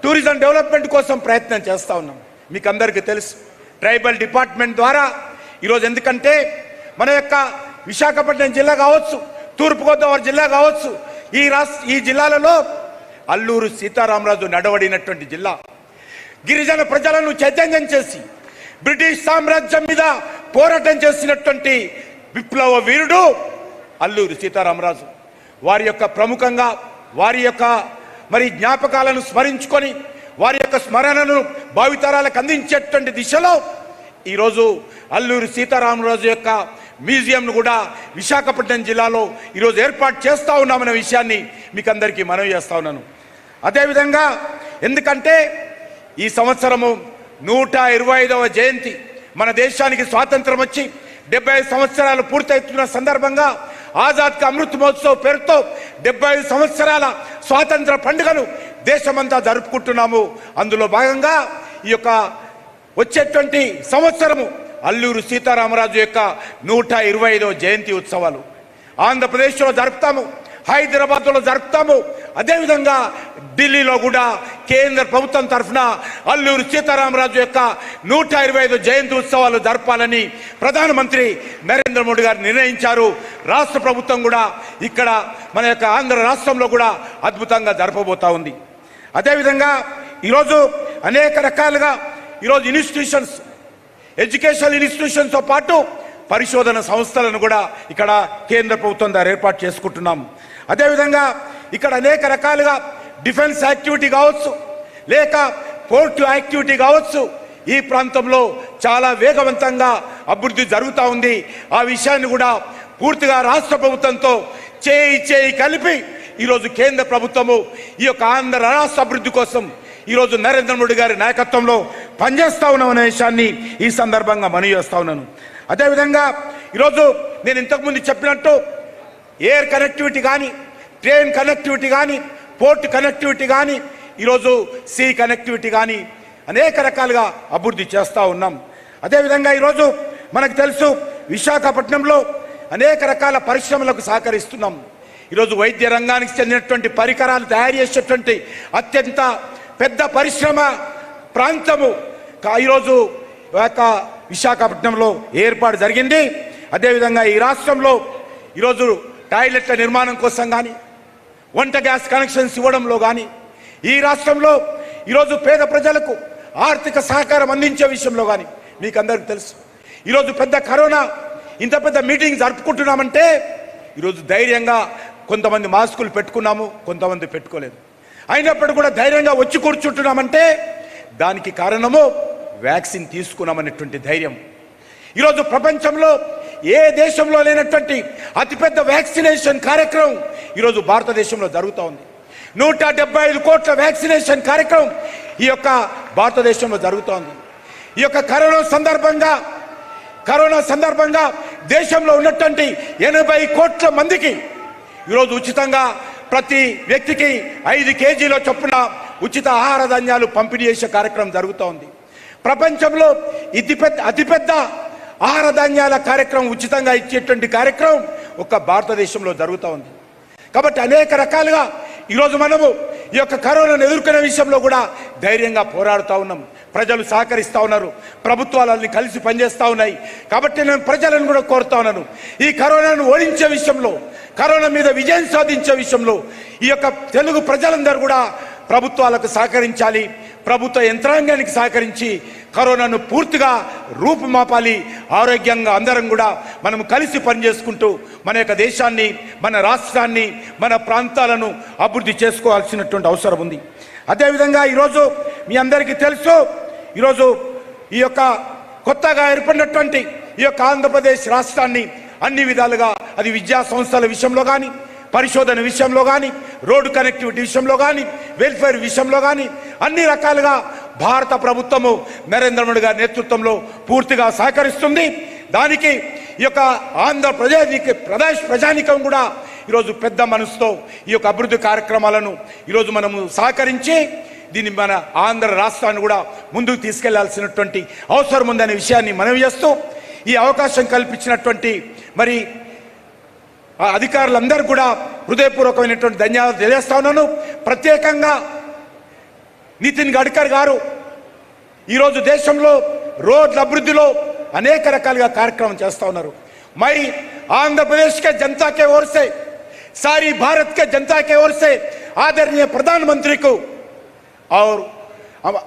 S8: టూరిజం డెవలప్మెంట్ కోసం ప్రయత్నం చేస్తూ ఉన్నాం. మీకు అందరికీ తెలుసు, ట్రైబల్ డిపార్ట్మెంట్ ద్వారా ఈరోజు, ఎందుకంటే మన యొక్క విశాఖపట్నం జిల్లా కావచ్చు, తూర్పుగోదావరి జిల్లా కావచ్చు, ఈ జిల్లాలలో అల్లూరు సీతారామరాజు నడవడినటువంటి జిల్లా. గిరిజన ప్రజలను చైతన్యం చేసి బ్రిటిష్ సామ్రాజ్యం మీద పోరాటం చేసినటువంటి విప్లవ వీరుడు అల్లూరి సీతారామరాజు. వారి యొక్క ప్రముఖంగా వారి యొక్క జ్ఞాపకాలను స్మరించుకొని వారి యొక్క స్మరణను భావితరాలకు అందించేటువంటి దిశలో ఈరోజు అల్లూరి సీతారామరాజు యొక్క మ్యూజియంను కూడా విశాఖపట్నం జిల్లాలో ఈరోజు ఏర్పాటు చేస్తూ ఉన్నామనే విషయాన్ని మీకు అందరికీ మనవి చేస్తూ ఉన్నాను. అదేవిధంగా ఎందుకంటే ఈ సంవత్సరము 125వ జయంతి, మన దేశానికి స్వాతంత్రం వచ్చి 75 సంవత్సరాలు పూర్తవుతున్న సందర్భంగా ఆజాద్ కా అమృత్ మహోత్సవ్ పేరుతో 75 సంవత్సరాల స్వాతంత్ర పండుగను దేశమంతా జరుపుకుంటున్నాము. అందులో భాగంగా ఈ యొక్క వచ్చేటువంటి సంవత్సరము అల్లూరు సీతారామరాజు యొక్క 125వ జయంతి ఉత్సవాలు ఆంధ్రప్రదేశ్లో జరుపుతాము, హైదరాబాద్లో జరుపుతాము. అదేవిధంగా ఢిల్లీలో కూడా కేంద్ర ప్రభుత్వం తరఫున అల్లూరు సీతారామరాజు యొక్క 125వ జయంతి ఉత్సవాలు జరపాలని ప్రధానమంత్రి నరేంద్ర మోడీ గారు నిర్ణయించారు. రాష్ట్ర ప్రభుత్వం కూడా ఇక్కడ మన యొక్క ఆంధ్ర రాష్ట్రంలో కూడా అద్భుతంగా జరపబోతా ఉంది. అదేవిధంగా ఈరోజు అనేక రకాలుగా ఈరోజు ఇన్స్టిట్యూషన్స్, ఎడ్యుకేషనల్ ఇన్స్టిట్యూషన్స్తో పాటు పరిశోధన సంస్థలను కూడా ఇక్కడ కేంద్ర ప్రభుత్వం ద్వారా ఏర్పాటు చేసుకుంటున్నాము. అదేవిధంగా ఇక్కడ అనేక రకాలుగా డిఫెన్స్ యాక్టివిటీ కావచ్చు, లేక పోర్ట్ యాక్టివిటీ కావచ్చు, ఈ ప్రాంతంలో చాలా వేగవంతంగా అభివృద్ధి జరుగుతూ ఉంది. ఆ విషయాన్ని కూడా పూర్తిగా రాష్ట్ర ప్రభుత్వంతో చేయి కలిపి ఈరోజు కేంద్ర ప్రభుత్వము ఈ యొక్క ఆంధ్ర రాష్ట్ర అభివృద్ధి కోసం ఈరోజు నరేంద్ర మోడీ గారి నాయకత్వంలో పనిచేస్తా ఉన్నామనే విషయాన్ని ఈ సందర్భంగా మనవి చేస్తా ఉన్నాను. అదేవిధంగా ఈరోజు నేను ఇంతకుముందు చెప్పినట్టు ఎయిర్ కనెక్టివిటీ కానీ, ట్రైన్ కనెక్టివిటీ కానీ, పోర్ట్ కనెక్టివిటీ కానీ, ఈరోజు సీ కనెక్టివిటీ కానీ అనేక రకాలుగా అభివృద్ధి చేస్తూ ఉన్నాం. అదేవిధంగా ఈరోజు మనకు తెలుసు, విశాఖపట్నంలో అనేక రకాల పరిశ్రమలకు సహకరిస్తున్నాం. ఈరోజు వైద్య రంగానికి చెందినటువంటి పరికరాలు తయారు చేసేటువంటి అత్యంత పెద్ద పరిశ్రమ ప్రాంతము ఈరోజు విశాఖపట్నంలో ఏర్పాటు జరిగింది. అదేవిధంగా ఈ రాష్ట్రంలో ఈరోజు టాయిలెట్ల నిర్మాణం కోసం కానీ, వంట గ్యాస్ కనెక్షన్స్ ఇవ్వడంలో కానీ, ఈ రాష్ట్రంలో ఈరోజు పేద ప్రజలకు ఆర్థిక సహకారం అందించే విషయంలో కానీ మీకు అందరికీ తెలుసు. ఈరోజు పెద్ద కరోనా ఇంత పెద్ద మీటింగ్ జరుపుకుంటున్నామంటే ఈరోజు ధైర్యంగా కొంతమంది మాస్కులు పెట్టుకున్నాము, కొంతమంది పెట్టుకోలేదు. అయినప్పటికీ కూడా ధైర్యంగా వచ్చి కూర్చుంటున్నామంటే దానికి కారణము వ్యాక్సిన్ తీసుకున్నామనేటువంటి ధైర్యం. ఈరోజు ప్రపంచంలో ఏ దేశంలో లేనటువంటి అతిపెద్ద వ్యాక్సినేషన్ కార్యక్రమం ఈరోజు భారతదేశంలో జరుగుతూ ఉంది. 175 కోట్ల వ్యాక్సినేషన్ కార్యక్రమం ఈ యొక్క భారతదేశంలో జరుగుతోంది. ఈ యొక్క కరోనా సందర్భంగా దేశంలో ఉన్నటువంటి 80 కోట్ల మందికి ఈరోజు ఉచితంగా ప్రతి వ్యక్తికి 5 కేజీల చొప్పున ఉచిత ఆహార ధాన్యాలు పంపిణీ చేసే కార్యక్రమం జరుగుతూ ఉంది. ప్రపంచంలో అతిపెద్ద ఆహార ధాన్యాల కార్యక్రమం ఉచితంగా ఇచ్చేటువంటి కార్యక్రమం ఒక్క భారతదేశంలో జరుగుతూ ఉంది. కాబట్టి అనేక రకాలుగా ఈరోజు మనము ఈ యొక్క కరోనాను ఎదుర్కొనే విషయంలో కూడా ధైర్యంగా పోరాడుతూ ఉన్నాం. ప్రజలు సహకరిస్తూ ఉన్నారు, ప్రభుత్వాలన్నీ కలిసి పనిచేస్తూ ఉన్నాయి. కాబట్టి నేను ప్రజలను కూడా కోరుతా ఉన్నాను, ఈ కరోనాను ఓడించే విషయంలో, కరోనా మీద విజయం సాధించే విషయంలో ఈ యొక్క తెలుగు ప్రజలందరూ కూడా ప్రభుత్వాలకు సహకరించాలి, ప్రభుత్వ యంత్రాంగానికి సహకరించి కరోనాను పూర్తిగా రూపుమాపాలి. ఆరోగ్యంగా అందరం కూడా మనం కలిసి పనిచేసుకుంటూ మన యొక్క దేశాన్ని, మన రాష్ట్రాన్ని, మన ప్రాంతాలను అభివృద్ధి చేసుకోవాల్సినటువంటి అవసరం ఉంది. అదేవిధంగా ఈరోజు మీ అందరికీ తెలుసు, ఈరోజు ఈ యొక్క కొత్తగా ఏర్పడినటువంటి ఈ యొక్క ఆంధ్రప్రదేశ్ రాష్ట్రాన్ని అన్ని విధాలుగా, అది విద్యా సంస్థల విషయంలో కానీ, పరిశోధన విషయంలో కానీ, రోడ్డు కనెక్టివిటీ విషయంలో కానీ, వెల్ఫేర్ విషయంలో కానీ అన్ని రకాలుగా భారత ప్రభుత్వము నరేంద్ర మోడీ గారి నేతృత్వంలో పూర్తిగా సహకరిస్తుంది. దానికి ఈ యొక్క ఆంధ్రప్రదేశ్ ప్రజానికం కూడా ఈరోజు పెద్ద మనసుతో ఈ యొక్క అభివృద్ధి కార్యక్రమాలను ఈరోజు మనము సహకరించి దీన్ని మన ఆంధ్ర రాష్ట్రాన్ని కూడా ముందుకు తీసుకెళ్లాల్సినటువంటి అవసరం ఉందనే విషయాన్ని మనవి చేస్తూ, ఈ అవకాశం కల్పించినటువంటి మరి అధికారులందరూ కూడా హృదయపూర్వకమైనటువంటి ధన్యవాదాలు తెలియజేస్తా ఉన్నాను. ప్రత్యేకంగా నితిన్ గడ్కరీ గారు ఈరోజు దేశంలో రోడ్ల అభివృద్ధిలో అనేక రకాలుగా కార్యక్రమం చేస్తూ ఉన్నారు. మై ఆంధ్రప్రదేశ్ के जनता के ओर से, सारी भारत के जनता के ओर से आदरणीय प्रधानमंत्री को और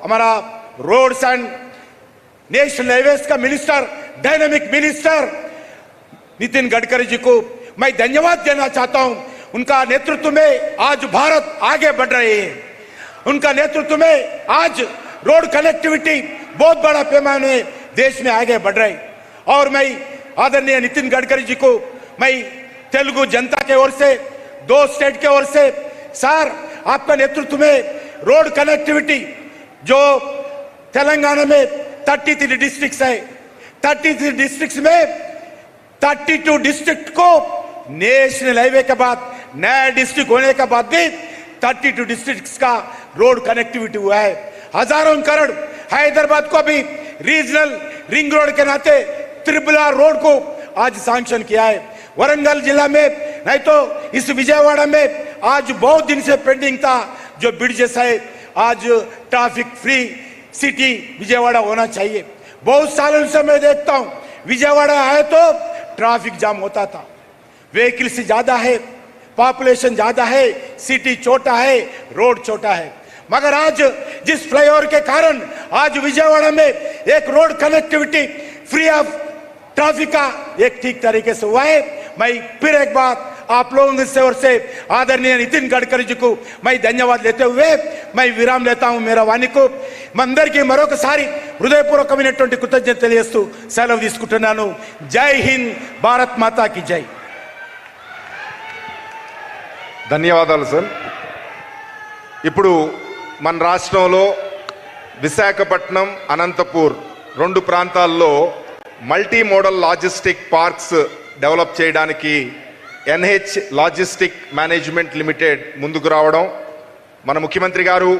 S8: हमारा रोड्स एंड नेशनल हाईवेज का minister, dynamic minister Nitin Gadkari ji को मैं धन्यवाद देना चाहता हूं. उनका नेतृत्व में आज भारत आगे बढ़ रहे हैं. उनका नेतृत्व में आज रोड कनेक्टिविटी बहुत बड़ा पैमाने में देश में आगे बढ़ रही. और मैं आदरणीय नितिन गडकरी जी को मैं तेलुगु जनता के ओर से, 2 स्टेट के ओर से, सर आपका नेतृत्व में रोड कनेक्टिविटी जो तेलंगाना में 33 डिस्ट्रिक्ट्स है, 33 डिस्ट्रिक्ट्स में 32 डिस्ट्रिक्ट को नेशनल हाईवे के बाद नया डिस्ट्रिक्ट होने के बाद भी 32 डिस्ट्रिक्ट्स का रोड कनेक्टिविटी हुआ है. हजारों करोड़ हैदराबाद को भी रीजनल रिंग रोड के नाते त्रिपुला रोड को आज सैंक्शन किया है. वरंगल जिला में, नहीं तो इस विजयवाड़ा में आज बहुत दिन से पेंडिंग था जो ब्रिजेस है. आज ट्रैफिक फ्री सिटी विजयवाड़ा होना चाहिए. बहुत सालों से मैं देखता हूं विजयवाड़ा है तो ट्रैफिक जाम होता था. व्हीकल्स ज्यादा है, पॉपुलेशन ज्यादा है, सिटी छोटा है, रोड छोटा है. मगर आज जिस फ्लाईओवर के कारण आज विजयवाड़ा में एक road connectivity free of traffic का एक ठीक तरीके से हुआ है. मैं फिर एक बार आप लोगों की ओर से आदरणीय नितिन गडकरी जी को मैं धन्यवाद लेते हुए मैं विराम लेता हूं. मेरा वाणी को मंदर की మరొకసారి హృదయపూర్వకమైనటువంటి కృతజ్ఞతలు తెలియజేస్తూ సెలవు తీసుకుంటున్నాను. జై హింద్, భారత్ మాతా కి జై.
S7: ధన్యవాదాలు సార్. ఇప్పుడు మన రాష్ట్రంలో విశాఖపట్నం, అనంతపూర్ 2 ప్రాంతాల్లో multi modal logistic parks develop చేయడానికి ఎన్హెచ్ లాజిస్టిక్ మేనేజ్మెంట్ లిమిటెడ్ ముందుకు రావడం, మన ముఖ్యమంత్రి గారు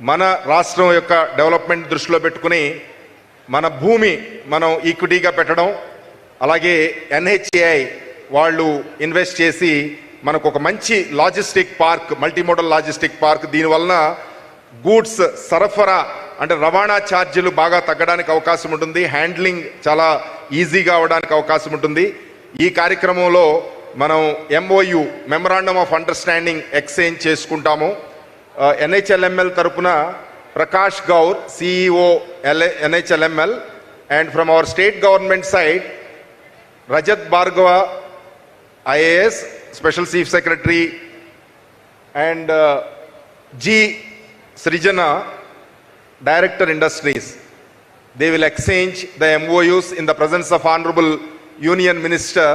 S7: మన రాష్ట్రం యొక్క డెవలప్మెంట్ దృష్టిలో పెట్టుకుని మన భూమి మనం ఈక్విటీగా పెట్టడం, అలాగే ఎన్హెచ్ఏఐ వాళ్ళు ఇన్వెస్ట్ చేసి మనకు ఒక మంచి logistic park, multimodal logistic park, దీనివలన గూడ్స్ సరఫరా అంటే రవాణా ఛార్జీలు బాగా తగ్గడానికి అవకాశం ఉంటుంది, హ్యాండ్లింగ్ చాలా ఈజీగా అవడానికి అవకాశం ఉంటుంది. ఈ కార్యక్రమంలో మనం MOU, memorandum of understanding exchange చేసుకుంటాము. ఎన్హెచ్ఎల్ఎంఎల్ తరపున Prakash Gaur, CEO NHLML, and from our state government side Rajat Bhargava IAS, Special Chief Secretary, and G. Srijana, Director Industries. They will exchange the MOUs in the presence of Honorable Union Minister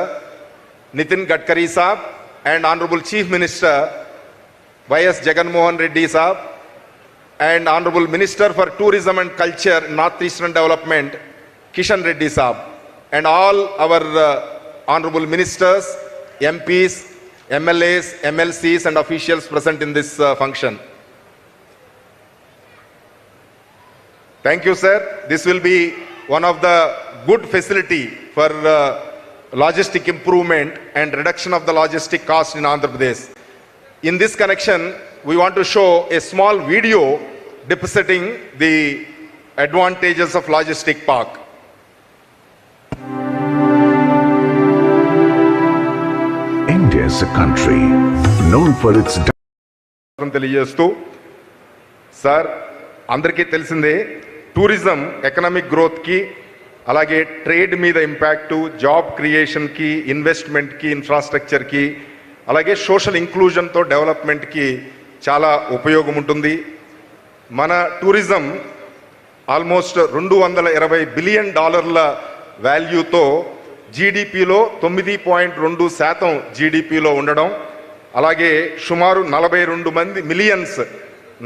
S7: Nitin Gadkari Saab and Honorable Chief Minister Y.S. Jagan Reddy Saab and Honorable Minister for Tourism and Culture, Northeastern Development Kishan Reddy Saab, and all our Honorable Ministers, MPs, MLAs, MLCs and officials present in this function. Thank you, sir. This will be one of the good facility for logistic improvement and reduction of the logistic cost in Andhra Pradesh. In this connection, we want to show a small video depicting the advantages of logistic park.
S9: India is a country known for its
S7: తెలియజేస్తూ sir అందరికీ తెలిసిందే tourism economic గ్రోత్కి అలాగే trade మీద impact job క్రియేషన్కి ఇన్వెస్ట్మెంట్కి ఇన్ఫ్రాస్ట్రక్చర్కి అలాగే social ఇంక్లూజన్తో డెవలప్మెంట్కి చాలా ఉపయోగం ఉంటుంది. మన టూరిజం ఆల్మోస్ట్ $220 బిలియన్ వాల్యూతో జీడిపిలో 9.2% జీడిపిలో ఉండడం, అలాగే సుమారు 42 మిలియన్స్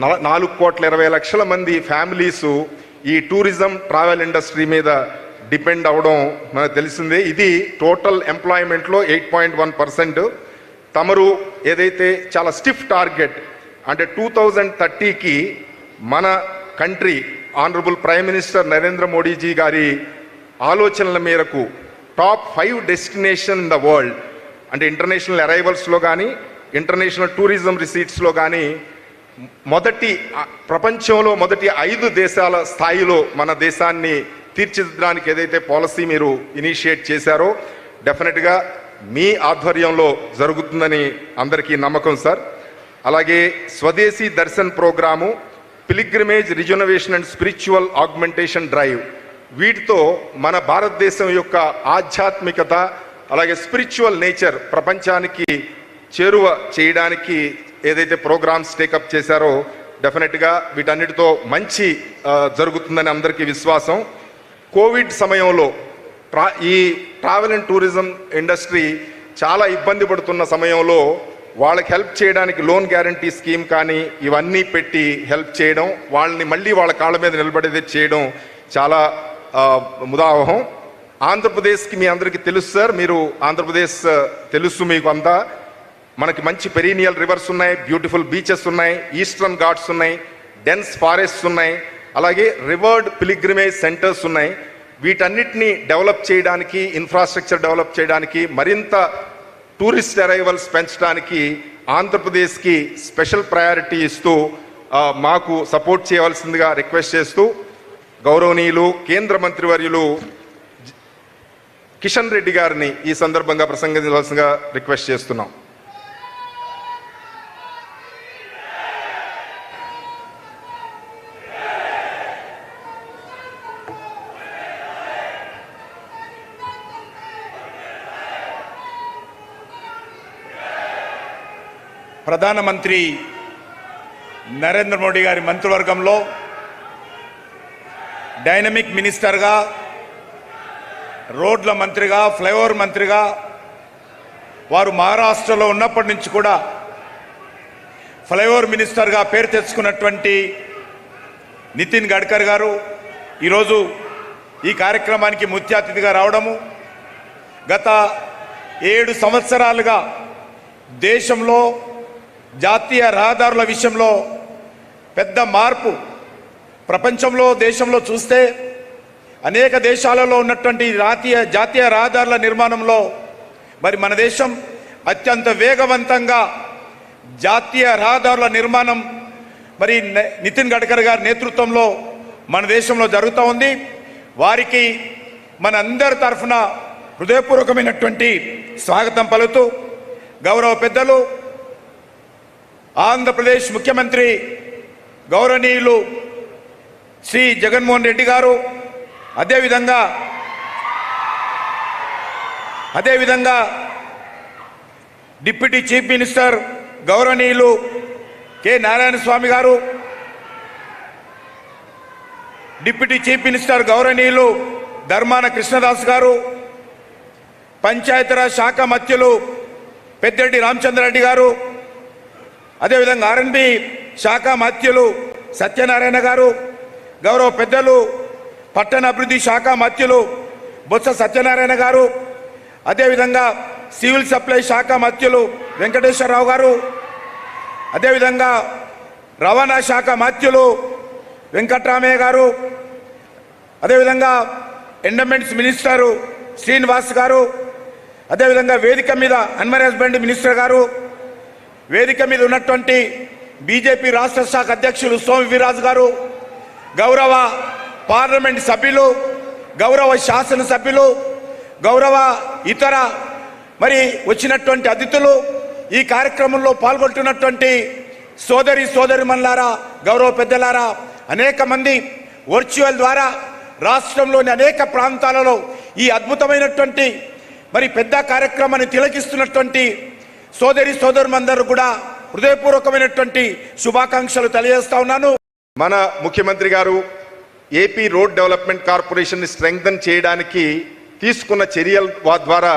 S7: 4,20,00,000 మంది ఫ్యామిలీసు ఈ టూరిజం ట్రావెల్ ఇండస్ట్రీ మీద డిపెండ్ అవడం మనకు తెలిసిందే. ఇది టోటల్ ఎంప్లాయ్మెంట్లో 8.1%. తమరు ఏదైతే చాలా స్టిఫ్ టార్గెట్ అంటే 2030కి మన country honourable prime minister Narendra Modiji గారి ఆలోచనల మేరకు top 5 destination in the world అంటే ఇంటర్నేషనల్ అరైవల్స్లో కానీ ఇంటర్నేషనల్ టూరిజం రిసీట్స్లో కానీ ప్రపంచంలో మొదటి 5 దేశాల స్థాయిలో మన దేశాన్ని తీర్చిదిద్దడానికి ఏదైతే పాలసీ మీరు ఇనిషియేట్ చేశారో డెఫినెట్గా మీ ఆధ్వర్యంలో జరుగుతుందని అందరికీ నమ్మకం సార్. అలాగే Swadeshi Darshan programme, pilgrimage rejuvenation and spiritual augmentation drive, వీటితో మన భారతదేశం యొక్క ఆధ్యాత్మికత అలాగే స్పిరిచువల్ నేచర్ ప్రపంచానికి చేరువ చేయడానికి ఏదైతే ప్రోగ్రామ్స్ టేకప్ చేశారో డెఫినెట్గా వీటన్నిటితో మంచి జరుగుతుందని అందరికీ విశ్వాసం. కోవిడ్ సమయంలో ఈ ట్రావెల్ అండ్ టూరిజం ఇండస్ట్రీ చాలా ఇబ్బంది పడుతున్న సమయంలో వాళ్ళకి హెల్ప్ చేయడానికి లోన్ గ్యారంటీ స్కీమ్ కానీ ఇవన్నీ పెట్టి హెల్ప్ చేయడం, వాళ్ళని మళ్ళీ వాళ్ళ కాళ్ళ మీద నిలబడేది చేయడం చాలా ముదావహం. ఆంధ్రప్రదేశ్కి మీ అందరికీ తెలుసు సార్, మీరు ఆంధ్రప్రదేశ్ తెలుసు మీకు అంతా. మనకి మంచి పెరీనియల్ రివర్స్ ఉన్నాయి, బ్యూటిఫుల్ బీచెస్ ఉన్నాయి, ఈస్టర్న్ ఘాట్స్ ఉన్నాయి, డెన్స్ ఫారెస్ట్స్ ఉన్నాయి, అలాగే రివర్డ్ పిలిగ్రిమేజ్ సెంటర్స్ ఉన్నాయి. వీటన్నిటిని డెవలప్ చేయడానికి, ఇన్ఫ్రాస్ట్రక్చర్ డెవలప్ చేయడానికి, మరింత టూరిస్ట్ అరైవల్స్ పెంచడానికి ఆంధ్రప్రదేశ్కి స్పెషల్ ప్రయారిటీ ఇస్తూ మాకు సపోర్ట్ చేయవలసిందిగా రిక్వెస్ట్ చేస్తూ గౌరవనీయులు కేంద్ర మంత్రివర్యులు కిషన్ రెడ్డి గారిని ఈ సందర్భంగా ప్రసంగించవలసిందిగా రిక్వెస్ట్ చేస్తున్నాం.
S8: ప్రధానమంత్రి నరేంద్ర మోడీ గారి మంత్రివర్గంలో డైనమిక్ మినిస్టర్గా, రోడ్ల మంత్రిగా, ఫ్లైఓవర్ మంత్రిగా వారు మహారాష్ట్రలో ఉన్నప్పటి నుంచి కూడా ఫ్లైఓవర్ మినిస్టర్గా పేరు తెచ్చుకున్నటువంటి నితిన్ గడ్కరీ గారు ఈరోజు ఈ కార్యక్రమానికి ముఖ్య అతిథిగా రావడము, గత 7 సంవత్సరాలుగా దేశంలో జాతీయ రహదారుల విషయంలో పెద్ద మార్పు ప్రపంచంలో దేశంలో చూస్తే అనేక దేశాలలో ఉన్నటువంటి జాతీయ రహదారుల నిర్మాణంలో మరి మన దేశం అత్యంత వేగవంతంగా జాతీయ రహదారుల నిర్మాణం మరి నితిన్ గడ్కరీ గారి నేతృత్వంలో మన దేశంలో జరుగుతూ ఉంది. వారికి మన అందరి తరఫున హృదయపూర్వకమైనటువంటి స్వాగతం పలుకుతూ గౌరవ పెద్దలు ఆంధ్రప్రదేశ్ ముఖ్యమంత్రి గౌరవనీయులు శ్రీ జగన్మోహన్ రెడ్డి గారు, అదేవిధంగా డిప్యూటీ చీఫ్ మినిస్టర్ గౌరవనీయులు కె నారాయణ స్వామి గారు, డిప్యూటీ చీఫ్ మినిస్టర్ గౌరవనీయులు ధర్మాన కృష్ణదాస్ గారు, పంచాయతీరాజ్ శాఖ మంత్రులు పెద్దిరెడ్డి రామచంద్రారెడ్డి గారు, అదేవిధంగా ఆర్ఎన్బి శాఖ మంత్రులు సత్యనారాయణ గారు, గౌరవ పెద్దలు పట్టణ అభివృద్ధి శాఖ మంత్రులు బొత్స సత్యనారాయణ గారు, అదేవిధంగా సివిల్ సప్లై శాఖ మంత్రులు వెంకటేశ్వరరావు గారు, అదేవిధంగా రవాణా శాఖ మంత్రులు వెంకట్రామయ్య గారు, అదేవిధంగా ఎండమెంట్స్ మినిస్టరు శ్రీనివాస్ గారు, అదేవిధంగా వేదిక మీద అన్వర్ హస్బెండ్ మినిస్టర్ గారు, వేదిక మీద ఉన్నటువంటి బీజేపీ రాష్ట్ర శాఖ అధ్యక్షులు సోము వీర్రాజు గారు, గౌరవ పార్లమెంట్ సభ్యులు, గౌరవ శాసనసభ్యులు, గౌరవ ఇతర మరి వచ్చినటువంటి అతిథులు, ఈ కార్యక్రమంలో పాల్గొంటున్నటువంటి సోదరిమణులారా, గౌరవ పెద్దలారా, అనేక మంది వర్చువల్ ద్వారా రాష్ట్రంలోని అనేక ప్రాంతాలలో ఈ అద్భుతమైనటువంటి మరి పెద్ద కార్యక్రమాన్ని తిలకిస్తున్నటువంటి సోదరులందరూ కూడా హృదయపూర్వకమైనటువంటి శుభాకాంక్షలు తెలియజేస్తా ఉన్నాను.
S7: మన ముఖ్యమంత్రి గారు ఏపీ రోడ్ డెవలప్మెంట్ కార్పొరేషన్ని స్ట్రెంగ్థన్ చేయడానికి తీసుకున్న చర్యల ద్వారా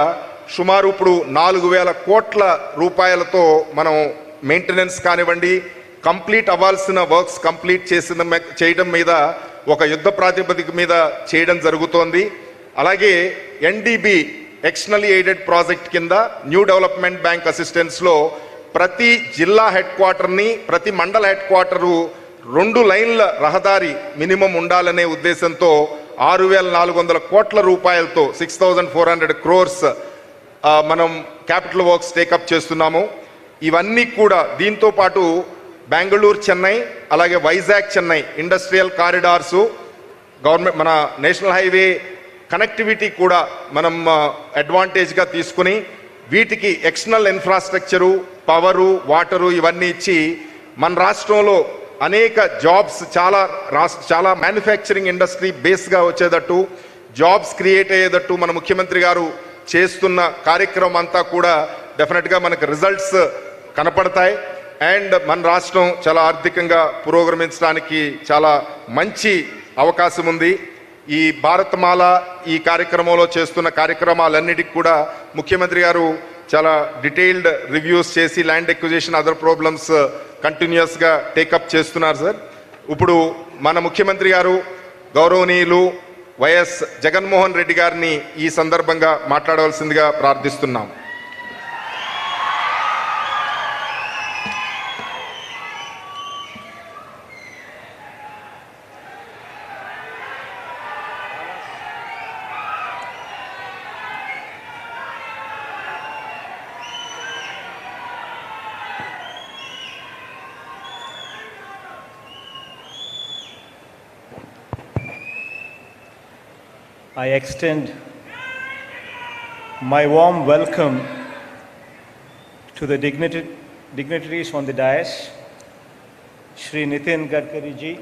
S7: సుమారు ఇప్పుడు 4,000 కోట్ల రూపాయలతో మనం మెయింటెనెన్స్ కానివ్వండి, కంప్లీట్ అవ్వాల్సిన వర్క్స్ కంప్లీట్ చేయడం మీద ఒక యుద్ధ ప్రాతిపదిక మీద చేయడం జరుగుతోంది. అలాగే ఎన్డీబీ ఎక్స్టర్నల్లీ ఎయిడెడ్ ప్రాజెక్ట్ కింద న్యూ డెవలప్మెంట్ బ్యాంక్ అసిస్టెన్స్లో ప్రతి జిల్లా హెడ్ క్వార్టర్ని, ప్రతి మండల హెడ్ క్వార్టరు 2 లైన్ల రహదారి మినిమం ఉండాలనే ఉద్దేశంతో 6,400 కోట్ల రూపాయలతో 6,400 crores మనం క్యాపిటల్ వర్క్స్ టేకప్ చేస్తున్నాము. ఇవన్నీ కూడా దీంతో పాటు బెంగళూరు చెన్నై, అలాగే వైజాగ్ చెన్నై ఇండస్ట్రియల్ కారిడార్సు, గవర్నమెంట్ మన నేషనల్ హైవే కనెక్టివిటీ కూడా మనం అడ్వాంటేజ్గా తీసుకుని వీటికి ఎక్స్టర్నల్ ఇన్ఫ్రాస్ట్రక్చరు, పవరు, వాటరు ఇవన్నీ ఇచ్చి మన రాష్ట్రంలో అనేక జాబ్స్ చాలా మ్యానుఫ్యాక్చరింగ్ ఇండస్ట్రీ బేస్గా వచ్చేటట్టు, జాబ్స్ క్రియేట్ అయ్యేటట్టు మన ముఖ్యమంత్రి గారు చేస్తున్న కార్యక్రమం అంతా కూడా డెఫినెట్గా మనకు రిజల్ట్స్ కనపడతాయి. అండ్ మన రాష్ట్రం చాలా ఆర్థికంగా పురోగమించడానికి చాలా మంచి అవకాశం ఉంది. ఈ భారతమాల ఈ కార్యక్రమంలో చేస్తున్న కార్యక్రమాలన్నిటికీ కూడా ముఖ్యమంత్రి గారు చాలా డీటెయిల్డ్ రివ్యూస్ చేసి ల్యాండ్ ఎక్విజిషన్ అదర్ ప్రాబ్లమ్స్ కంటిన్యూస్గా టేకప్ చేస్తున్నారు సార్. ఇప్పుడు మన ముఖ్యమంత్రి గారు గౌరవనీయులు వైఎస్ జగన్మోహన్ రెడ్డి గారిని ఈ సందర్భంగా మాట్లాడవలసిందిగా ప్రార్థిస్తున్నాం.
S10: I extend my warm welcome to the dignitaries on the dais, Shri Nitin Gadkari ji,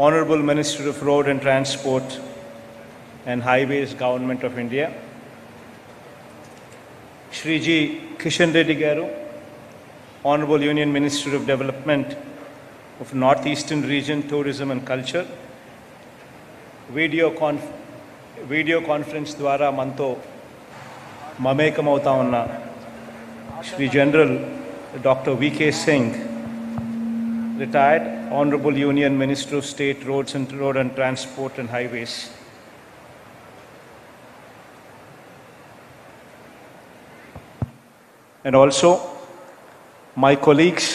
S10: Honorable Minister of Road and Transport and Highways, Government of India, Shri G. Kishan Reddy Garu, Honorable Union Minister of Development of Northeastern Region, Tourism and Culture, video conference ద్వారా మనతో మమేకమవుతా ఉన్న Shri general doctor VK Singh, retired honourable union minister of state road and transport and highways, and also my colleagues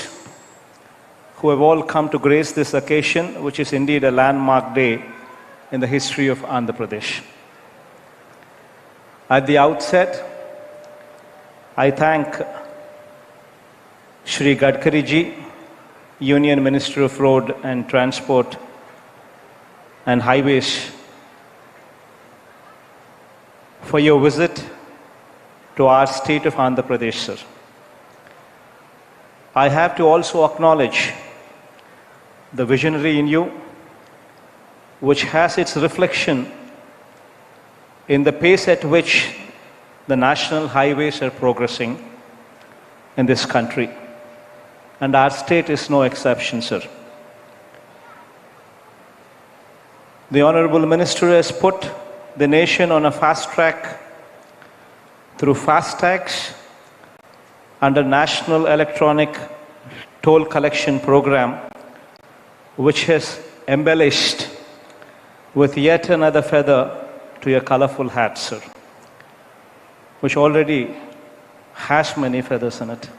S10: who have all come to grace this occasion, which is indeed a landmark day in the history of Andhra Pradesh. At the outset, I thank Shri Gadkari ji, Union Minister of Road and Transport and Highways, for your visit to our state of Andhra Pradesh, sir. I have to also acknowledge the visionary in you, which has its reflection in the pace at which the national highways are progressing in this country. And our state is no exception, sir. The Honorable Minister has put the nation on a fast track through fast tags under National Electronic Toll Collection Program, which has embellished with yet another feather to your colorful hat, sir, which already has many feathers in it.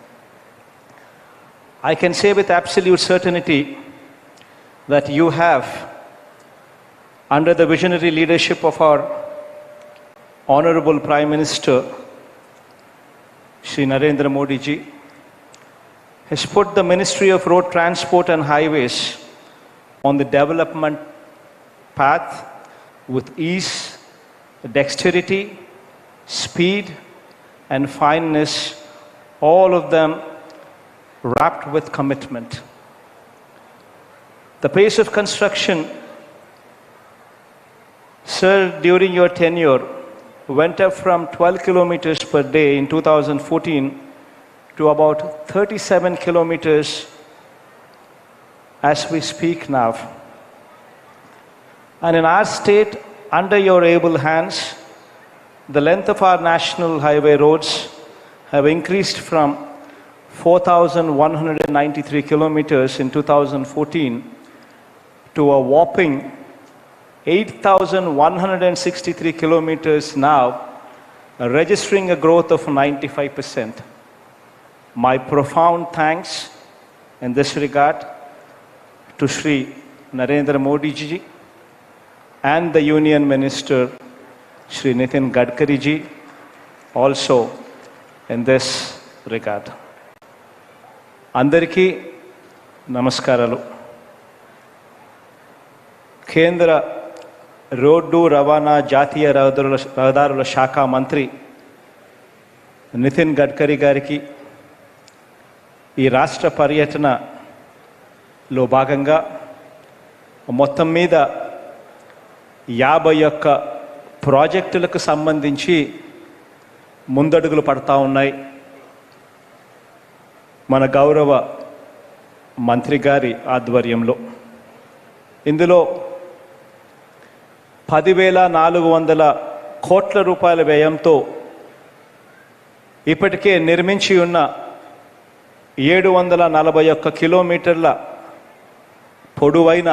S10: I can say with absolute certainty that you have under the visionary leadership of our Honorable Prime Minister, Shri Narendra Modi ji, has put the Ministry of Road Transport and Highways on the development path with ease, dexterity, speed, and fineness, all of them wrapped with commitment. The pace of construction, sir, during your tenure, went up from 12 kilometers per day in 2014 to about 37 kilometers as we speak now. And in our state, under your able hands, the length of our national highway roads have increased from 4,193 kilometers in 2014 to a whopping 8,163 kilometers now, registering a growth of 95%. My profound thanks in this regard to Shri Narendra Modi ji and the Union Minister Shri Nitin Gadkari ji also in this regard. Andariki namaskaralu. కేంద్ర road రవాణా జాతీయ రహదారుల శాఖ మంత్రి నితిన్ గడ్కరీ గారికి ఈ రాష్ట్ర పర్యటనలో భాగంగా మొత్తం మీద 51 ప్రాజెక్టులకు సంబంధించి ముందడుగులు పడతా ఉన్నాయి. మన గౌరవ మంత్రి గారి ఆధ్వర్యంలో ఇందులో 10,400 కోట్ల రూపాయల వ్యయంతో ఇప్పటికే నిర్మించి ఉన్న 741 కిలోమీటర్ల పొడవైన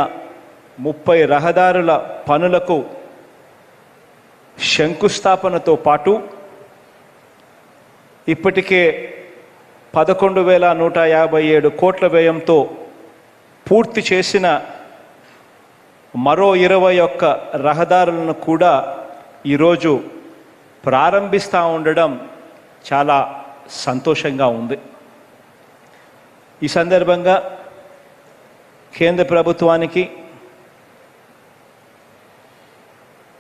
S10: 30 రహదారుల పనులకు శంకుస్థాపనతో పాటు ఇప్పటికే 11,157 కోట్ల వ్యయంతో పూర్తి చేసిన మరో 21 రహదారులను కూడా ఈరోజు ప్రారంభిస్తూ ఉండడం చాలా సంతోషంగా ఉంది. ఈ సందర్భంగా కేంద్ర ప్రభుత్వానికి,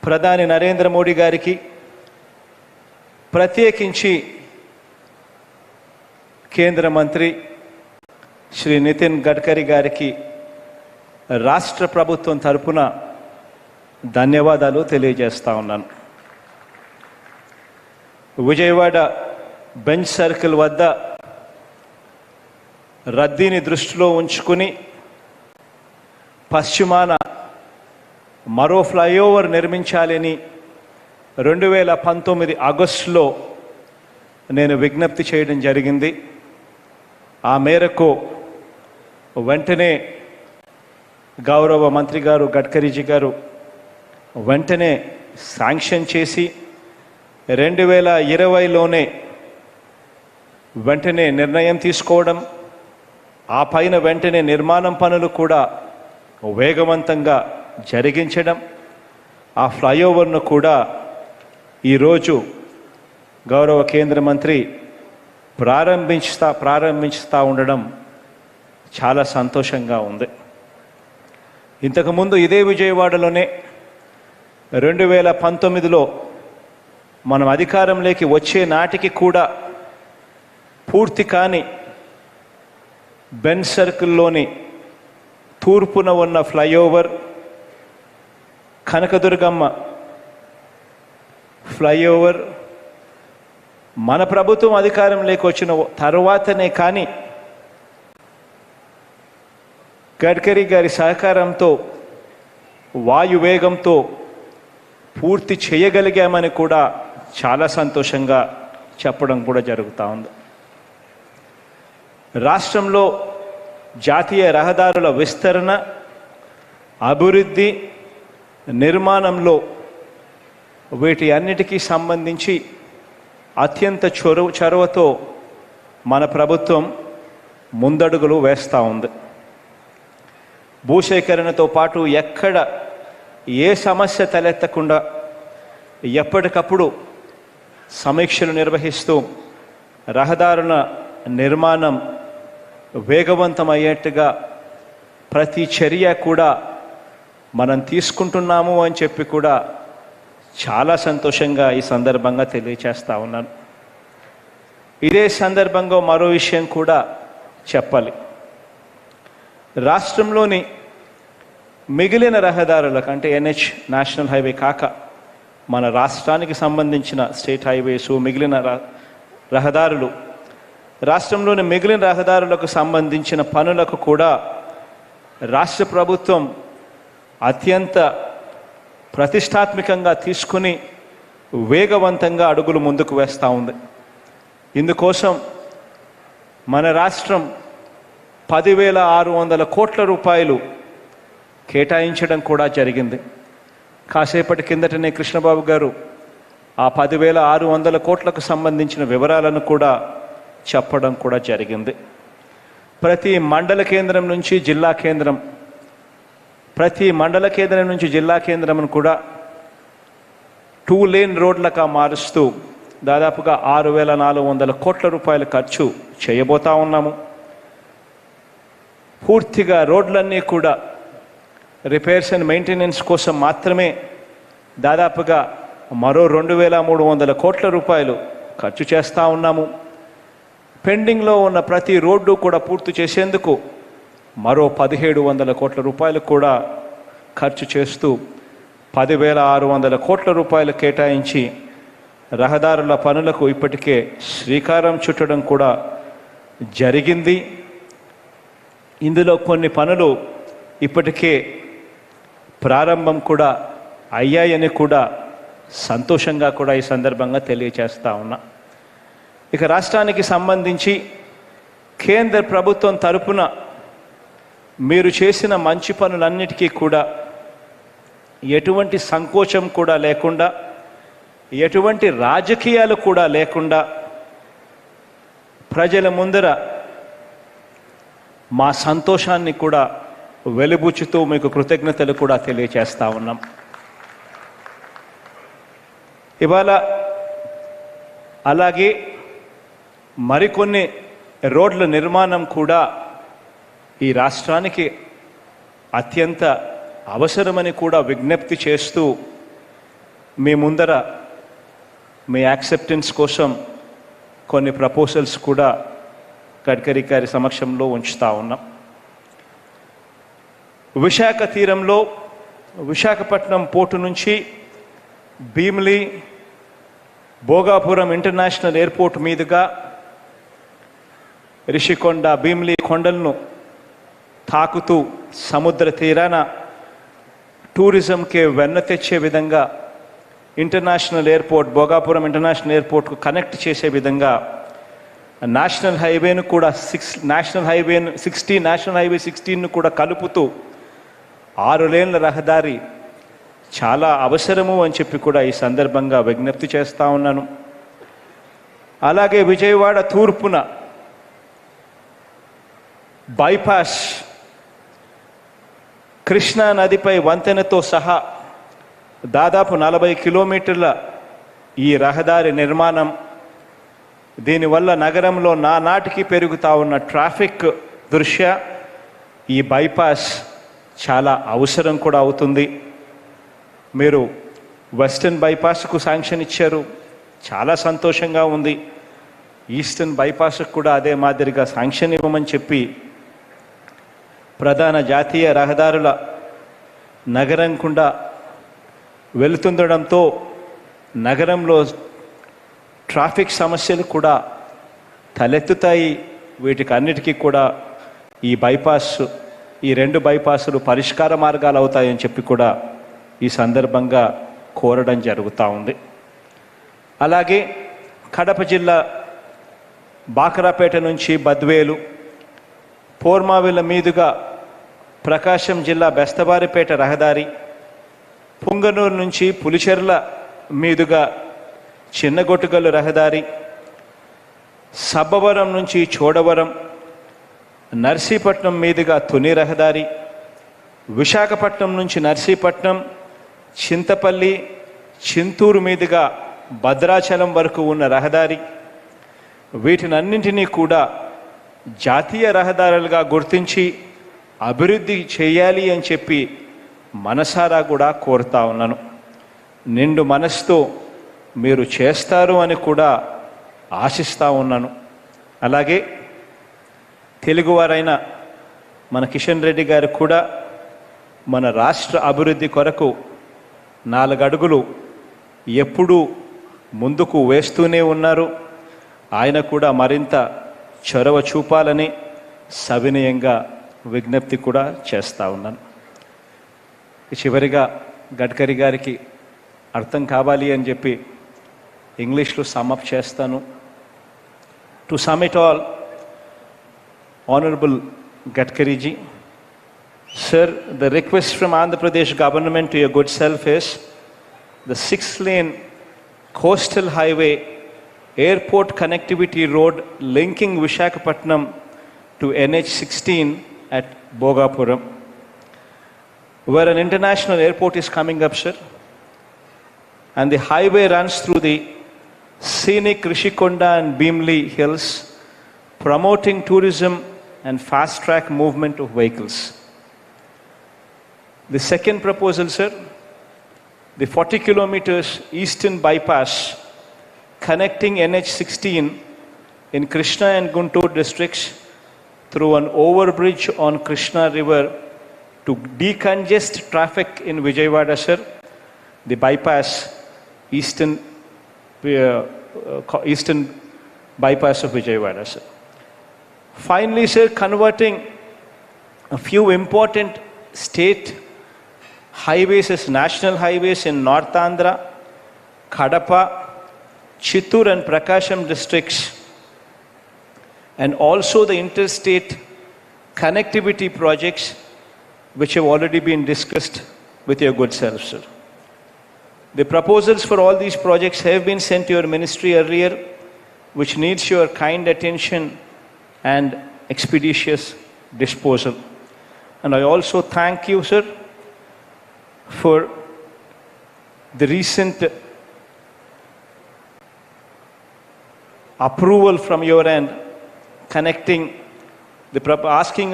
S10: ప్రధాని నరేంద్ర మోడీ గారికి, ప్రత్యేకించి కేంద్ర మంత్రి శ్రీ నితిన్ గడ్కరీ గారికి రాష్ట్ర ప్రభుత్వం తరపున ధన్యవాదాలు తెలియజేస్తా ఉన్నాను. విజయవాడ బెంచ్ సర్కిల్ వద్ద రద్దీని దృష్టిలో ఉంచుకుని పశ్చిమాన మరో ఫ్లైఓవర్ నిర్మించాలని 2019 ఆగస్టులో నేను విజ్ఞప్తి చేయడం జరిగింది. ఆ మేరకు వెంటనే గౌరవ మంత్రి గారు గడ్కరీజీ గారు వెంటనే శాంక్షన్ చేసి 2020లోనే వెంటనే నిర్ణయం తీసుకోవడం, ఆ పైన వెంటనే నిర్మాణం పనులు కూడా వేగవంతంగా జరిగించడం, ఆ ఫ్లైఓవర్ను కూడా ఈరోజు గౌరవ కేంద్ర మంత్రి ప్రారంభించుతా ఉండడం చాలా సంతోషంగా ఉంది. ఇంతకుముందు ఇదే విజయవాడలోనే 2019లో మనం అధికారంలోకి వచ్చే నాటికి కూడా పూర్తి కాని బెంచ్ సర్కిల్లోని తూర్పున ఉన్న ఫ్లైఓవర్, కనకదుర్గమ్మ ఫ్లైఓవర్ మన ప్రభుత్వం అధికారంలోకి వచ్చిన తర్వాతనే కానీ గడ్కరీ గారి సహకారంతో వాయువేగంతో పూర్తి చేయగలిగామని కూడా చాలా సంతోషంగా చెప్పడం కూడా జరుగుతూ ఉంది. రాష్ట్రంలో జాతీయ రహదారుల విస్తరణ, అభివృద్ధి, నిర్మాణంలో వీటి అన్నిటికీ సంబంధించి అత్యంత చొరవతో మన ప్రభుత్వం ముందడుగులు వేస్తూ ఉంది. భూసేకరణతో పాటు ఎక్కడ ఏ సమస్య తలెత్తకుండా ఎప్పటికప్పుడు సమీక్షలు నిర్వహిస్తూ రహదారుల నిర్మాణం వేగవంతమయ్యేట్టుగా ప్రతి చర్య కూడా మనం తీసుకుంటున్నాము అని చెప్పి కూడా చాలా సంతోషంగా ఈ సందర్భంగా తెలియచేస్తా ఉన్నాను. ఇదే సందర్భంగా మరో విషయం కూడా చెప్పాలి. రాష్ట్రంలోని మిగిలిన రహదారులకు అంటే NH నేషనల్ హైవే కాక మన రాష్ట్రానికి సంబంధించిన స్టేట్ హైవేస్ మిగిలిన రహదారులు రాష్ట్రంలోని మిగిలిన రహదారులకు సంబంధించిన పనులకు కూడా రాష్ట్ర ప్రభుత్వం అత్యంత ప్రతిష్టాత్మకంగా తీసుకుని వేగవంతంగా అడుగులు ముందుకు వేస్తూ ఉంది. ఇందుకోసం మన రాష్ట్రం 10,600 కోట్ల రూపాయలు కేటాయించడం కూడా జరిగింది. కాసేపటి కిందటనే కృష్ణబాబు గారు ఆ 10,600 కోట్లకు సంబంధించిన వివరాలను కూడా చెప్పడం కూడా జరిగింది. ప్రతి మండల కేంద్రం నుంచి జిల్లా కేంద్రం, ప్రతి మండల కేంద్రం నుంచి జిల్లా కేంద్రం కూడా 2 లేన్ రోడ్లగా మారుస్తూ దాదాపుగా 6,400 కోట్ల రూపాయల ఖర్చు చేయబోతా ఉన్నాము. పూర్తిగా రోడ్లన్నీ కూడా రిపేర్స్ అండ్ మెయింటెనెన్స్ కోసం మాత్రమే దాదాపుగా మరో 2,300 కోట్ల రూపాయలు ఖర్చు చేస్తూ ఉన్నాము. పెండింగ్లో ఉన్న ప్రతి రోడ్డు కూడా పూర్తి చేసేందుకు మరో 1,700 కోట్ల రూపాయలు కూడా ఖర్చు చేస్తూ 10,600 కోట్ల రూపాయలు కేటాయించి రహదారుల పనులకు ఇప్పటికే శ్రీకారం చుట్టడం కూడా జరిగింది. ఇందులో కొన్ని పనులు ఇప్పటికే ప్రారంభం కూడా అయ్యాయని కూడా సంతోషంగా కూడా ఈ సందర్భంగా తెలియచేస్తా ఉన్నా. ఇక రాష్ట్రానికి సంబంధించి కేంద్ర ప్రభుత్వం తరపున మీరు చేసిన మంచి పనులన్నిటికీ కూడా ఎటువంటి సంకోచం కూడా లేకుండా, ఎటువంటి రాజకీయాలు కూడా లేకుండా ప్రజల ముందర మా సంతోషాన్ని కూడా వెలిబుచ్చుతూ మీకు కృతజ్ఞతలు కూడా తెలియచేస్తా ఉన్నాం. ఇవాళ అలాగే మరికొన్ని రోడ్ల నిర్మాణం కూడా ఈ రాష్ట్రానికి అత్యంత అవసరమని కూడా విజ్ఞప్తి చేస్తూ మీ ముందర మీ యాక్సెప్టెన్స్ కోసం కొన్ని ప్రపోజల్స్ కూడా గడ్కరీ గారి సమక్షంలో ఉంచుతా ఉన్నాం. విశాఖ తీరంలో విశాఖపట్నం పోర్టు నుంచి భీమిలి భోగాపురం ఇంటర్నేషనల్ ఎయిర్పోర్ట్ మీదుగా రిషికొండ భీమిలి కొండలను తాకుతూ సముద్ర తీరాన టూరిజంకి వెన్న తెచ్చే విధంగా ఇంటర్నేషనల్ ఎయిర్పోర్ట్ భోగాపురం ఇంటర్నేషనల్ ఎయిర్పోర్ట్కు కనెక్ట్ చేసే విధంగా నేషనల్ హైవేను కూడా 16 నేషనల్ హైవే 16ను కూడా కలుపుతూ 6 లేన్ల రహదారి చాలా అవసరము అని చెప్పి కూడా ఈ సందర్భంగా విజ్ఞప్తి చేస్తూ ఉన్నాను. అలాగే విజయవాడ తూర్పున బైపాస్ కృష్ణా నదిపై వంతెనతో సహా దాదాపు 40 కిలోమీటర్ల ఈ రహదారి నిర్మాణం, దీనివల్ల నగరంలో నానాటికి పెరుగుతూ ఉన్న ట్రాఫిక్ దృష్ట్యా ఈ బైపాస్ చాలా అవసరం కూడా అవుతుంది. మీరు వెస్టర్న్ బైపాస్కు శాంక్షన్ ఇచ్చారు, చాలా సంతోషంగా ఉంది. ఈస్టర్న్ బైపాస్కు కూడా అదే మాదిరిగా శాంక్షన్ ఇవ్వమని చెప్పి ప్రధాన జాతీయ రహదారుల నగరం గుండా వెళుతుండడంతో నగరంలో ట్రాఫిక్ సమస్యలు కూడా తలెత్తుతాయి. వీటికి అన్నిటికీ కూడా ఈ బైపాస్, ఈ 2 బైపాసులు పరిష్కార మార్గాలు అవుతాయని చెప్పి కూడా ఈ సందర్భంగా కోరడం జరుగుతూ ఉంది. అలాగే కడప జిల్లా బాకరాపేట నుంచి బద్వేలు, పోర్మావిల మీదుగా ప్రకాశం జిల్లా బెస్తవారిపేట రహదారి, పుంగనూరు నుంచి పులిచెర్ల మీదుగా చిన్నగొట్టుగల్లు రహదారి, సబ్బవరం నుంచి చోడవరం, నర్సీపట్నం మీదుగా తుని రహదారి, విశాఖపట్నం నుంచి నర్సీపట్నం, చింతపల్లి చింతూరు మీదుగా భద్రాచలం వరకు ఉన్న రహదారి, వీటినన్నింటినీ కూడా జాతీయ రహదారులుగా గుర్తించి అభివృద్ధి చేయాలి అని చెప్పి మనసారా కూడా కోరుతా ఉన్నాను. నిండు మనసుతో మీరు చేస్తారు అని కూడా ఆశిస్తూ ఉన్నాను. అలాగే తెలుగువారైన మన కిషన్ రెడ్డి గారు కూడా మన రాష్ట్ర అభివృద్ధి కొరకు 4 అడుగులు ఎప్పుడూ ముందుకు వేస్తూనే ఉన్నారు. ఆయన కూడా మరింత చొరవ చూపాలని సవినయంగా విజ్ఞప్తి కూడా చేస్తూ ఉన్నాను. చివరిగా గడ్కరీ గారికి అర్థం కావాలి అని చెప్పి ఇంగ్లీష్లో సమ్అప్ చేస్తాను. To some it all, Honorable Gadkari ji, sir, the request from Andhra Pradesh government to your good self is the 6-lane coastal highway airport connectivity road linking Visakhapatnam to NH16 at Bogapuram, where an international airport is coming up, sir, and the highway runs through the scenic Rishikonda and Beamli hills, promoting tourism and fast-track movement of vehicles. The second proposal, sir, the 40 kilometers eastern bypass connecting NH16 in Krishna and Guntur districts through an overbridge on Krishna River to decongest traffic in Vijayawada, sir. The bypass, eastern bypass of Vijayawada, sir. Finally, sir, converting a few important state highways as national highways in North Andhra, Kadapa, Chittoor and Prakasham districts, and also the interstate connectivity projects which have already been discussed with your good self, sir. The proposals for all these projects have been sent to your ministry earlier, which needs your kind attention and expeditious disposal. And I also thank you, sir, for the recent approval from your end, asking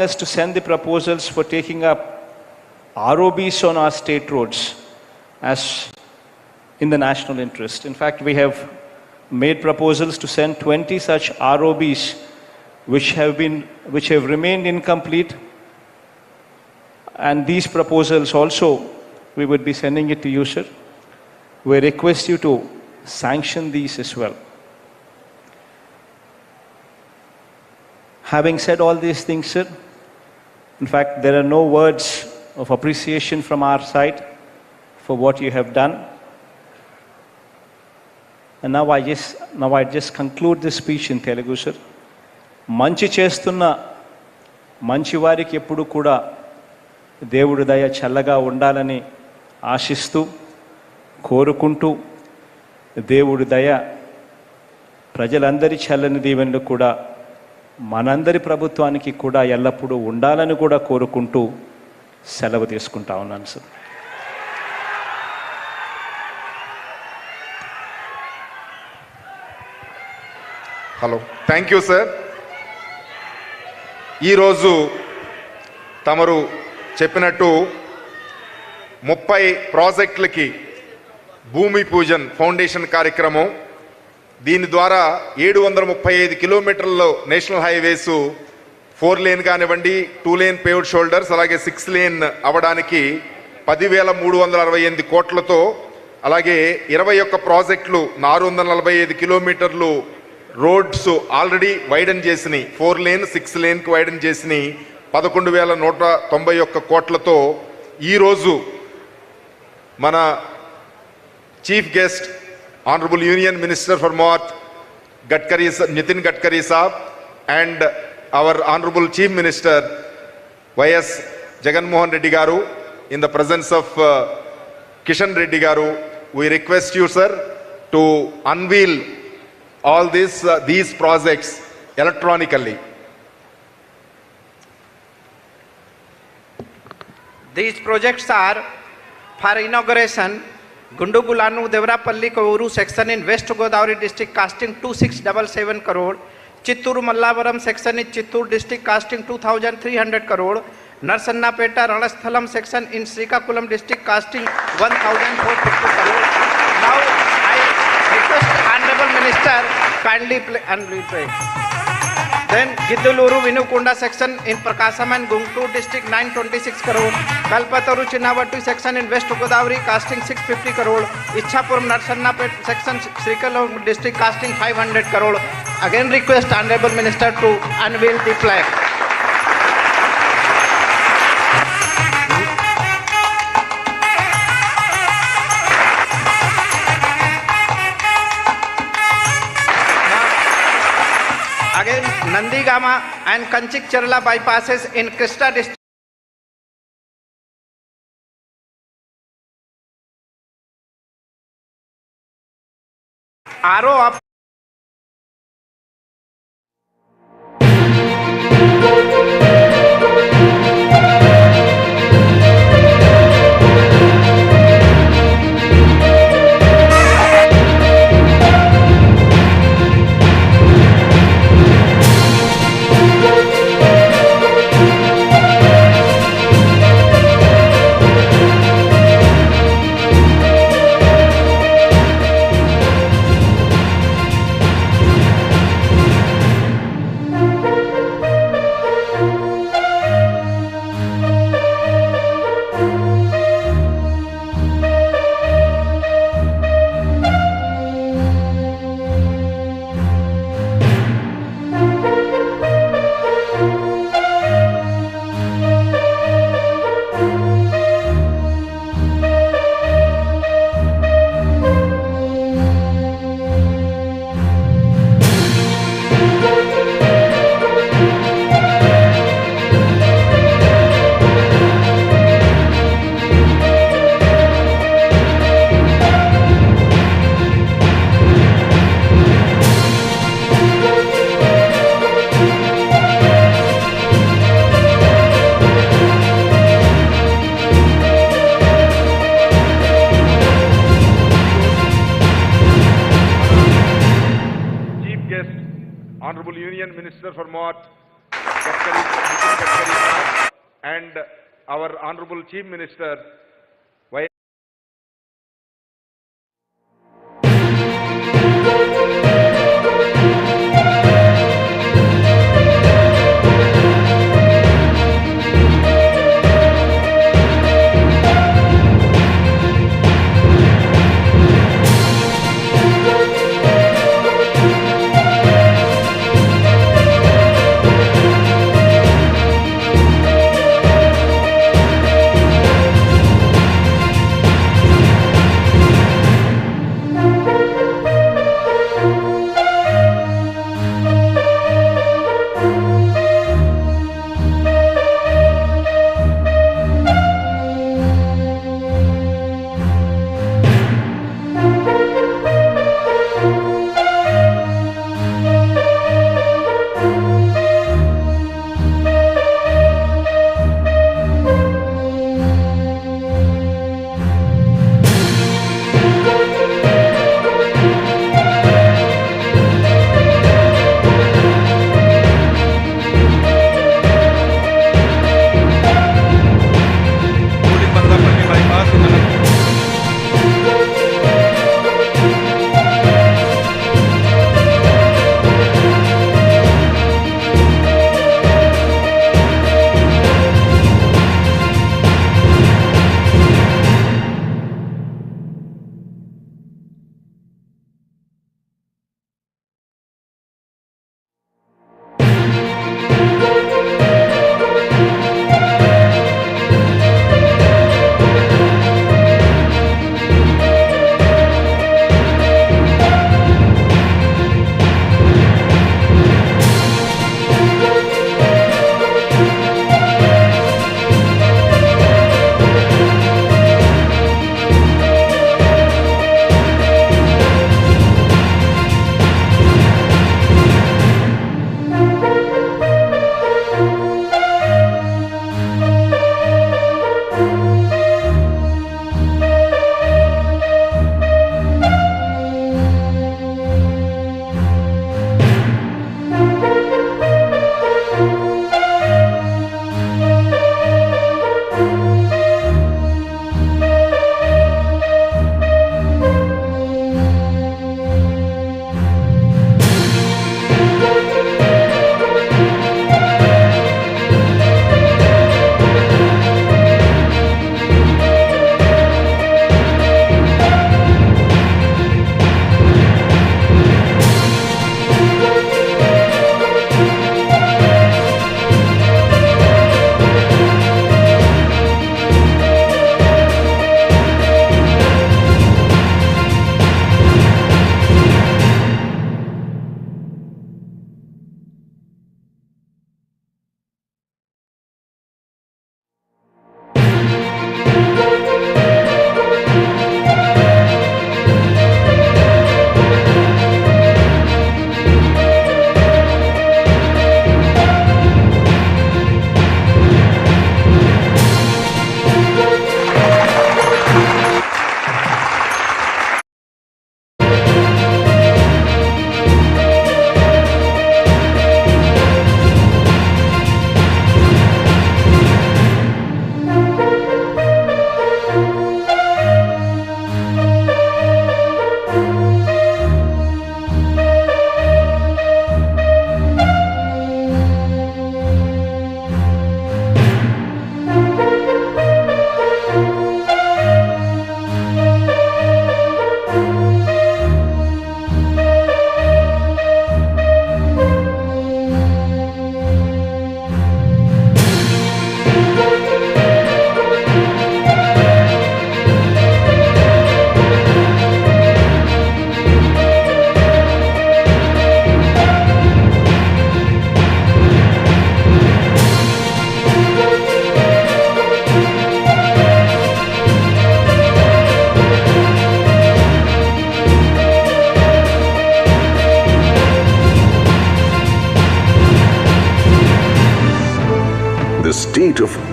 S10: us to send the proposals for taking up ROBs on our state roads as in the national interest. In fact, we have made proposals to send 20 such ROBs which have remained incomplete, and these proposals also we would be sending it to you, sir. We request you to sanction these as well. Having said all these things, sir, in fact, there are no words of appreciation from our side for what you have done. And now I just conclude this speech in Telugu, sir. మంచి చేస్తున్న మంచి వారికి ఎప్పుడు కూడా దేవుడి దయ చల్లగా ఉండాలని ఆశిస్తూ కోరుకుంటూ, దేవుడి దయ ప్రజలందరి చల్లని దీవెనలు కూడా మనందరి ప్రభుత్వానికి కూడా ఎల్లప్పుడూ ఉండాలని కూడా కోరుకుంటూ సెలవు తీసుకుంటా ఉన్నాను, sir.
S7: Hello, thank you sir. ఈరోజు తమరు చెప్పినట్టు 30 ప్రాజెక్టులకి భూమి పూజన్ ఫౌండేషన్ కార్యక్రమం, దీని ద్వారా 735 కిలోమీటర్లలో నేషనల్ హైవేస్ 4 లేన్ కానివ్వండి, 2 లేన్ పేవ్డ్ షోల్డర్స్, అలాగే 6 లేన్ అవ్వడానికి 10,368 కోట్లతో, అలాగే 21 ప్రాజెక్టులు 445 కిలోమీటర్లు రోడ్స్ ఆల్రెడీ వైడన్ చేసినాయి, 4 లేన్ 6 లేన్కి వైడన్ చేసినాయి 11,191 కోట్లతో. ఈరోజు మన chief guest honourable union minister for north Gadkari, Nitin Gadkari Saab, and our honorable chief minister Y.S. Jagan Reddy Garu, in the presence of Kishan Reddy Garu, we request you, sir, to unveil all these projects electronically.
S11: These projects are for inauguration, Gundugulanu Devrapalli Kouru section in West Godavari district costing 2677 crore, Chitturu Mallavaram section in Chittur district costing 2300 crore, Narsannapeta Ranasthalam section in Srikakulam district costing 1450 crore. Now I request Honorable Minister kindly play and replay. Then Gidduluru Vinukunda section in Prakasam and Guntur district 926 crore, Kalpataru Chinnavatu section in West Godavari costing 650 crore, Ichapuram Narsannapet section Srikakulam district costing 500 crore. Again request Honorable Minister to unveil the flag. Again, Nandigama and Kanchik Cherla bypasses in Krishna district. RO up.
S7: Honorable Union Minister for Mott, Gadkari, Nitin Gadkari, and our Honorable Chief Minister,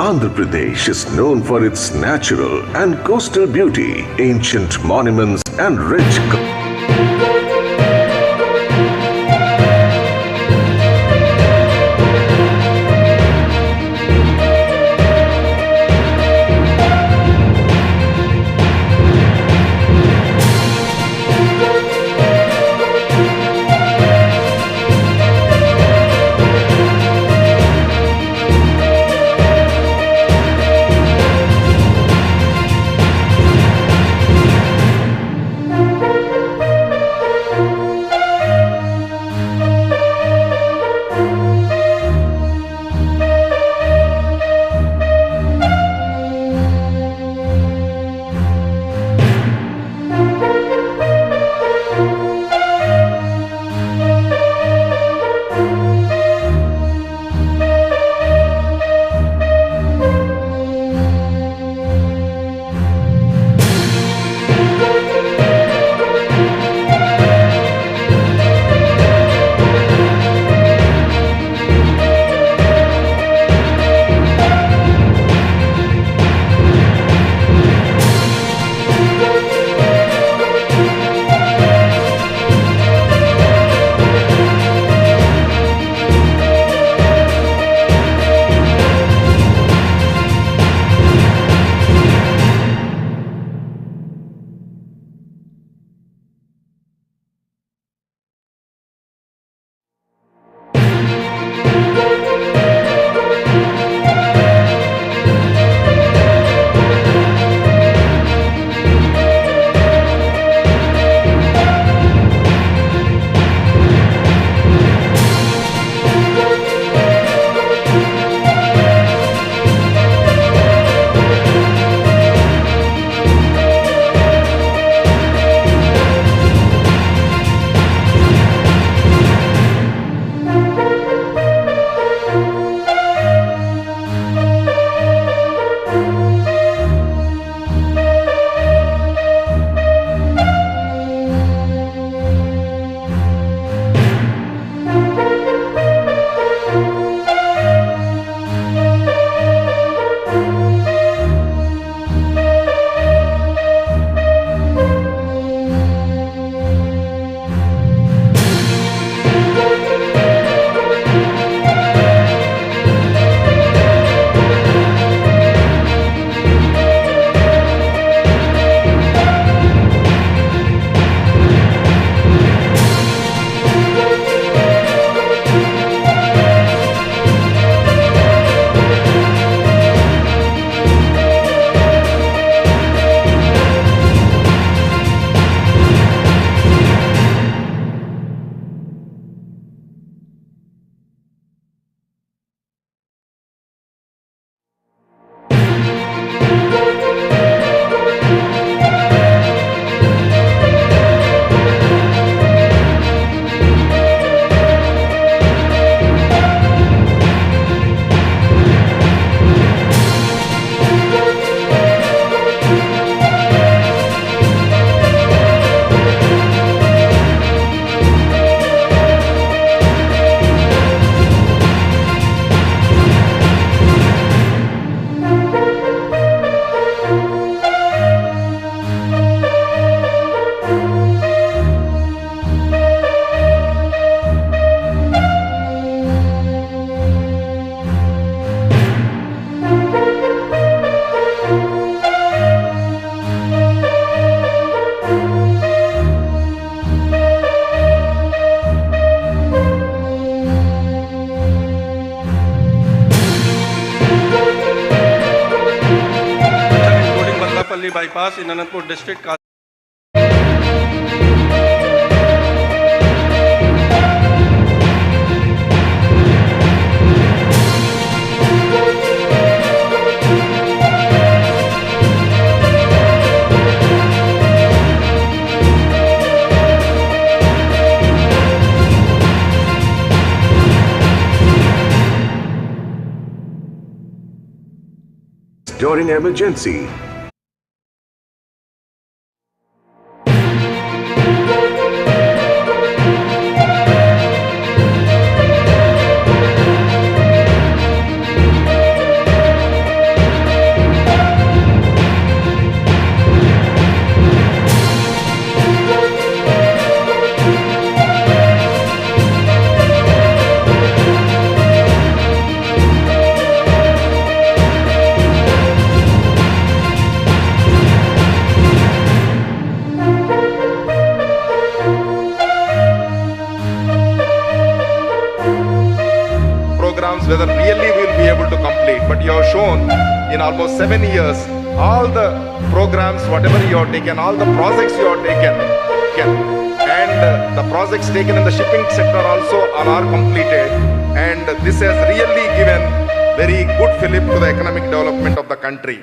S9: Andhra Pradesh is known for its natural and coastal beauty, ancient monuments, and rich
S12: bypass in Anantapur district.
S9: During emergency,
S7: doubts whether really we will be able to complete. But you have shown in almost 7 years, all the programs, whatever you have taken, all the projects you have taken, and the projects taken in the shipping sector also are completed. And this has really given very good fillip to the economic development of the country.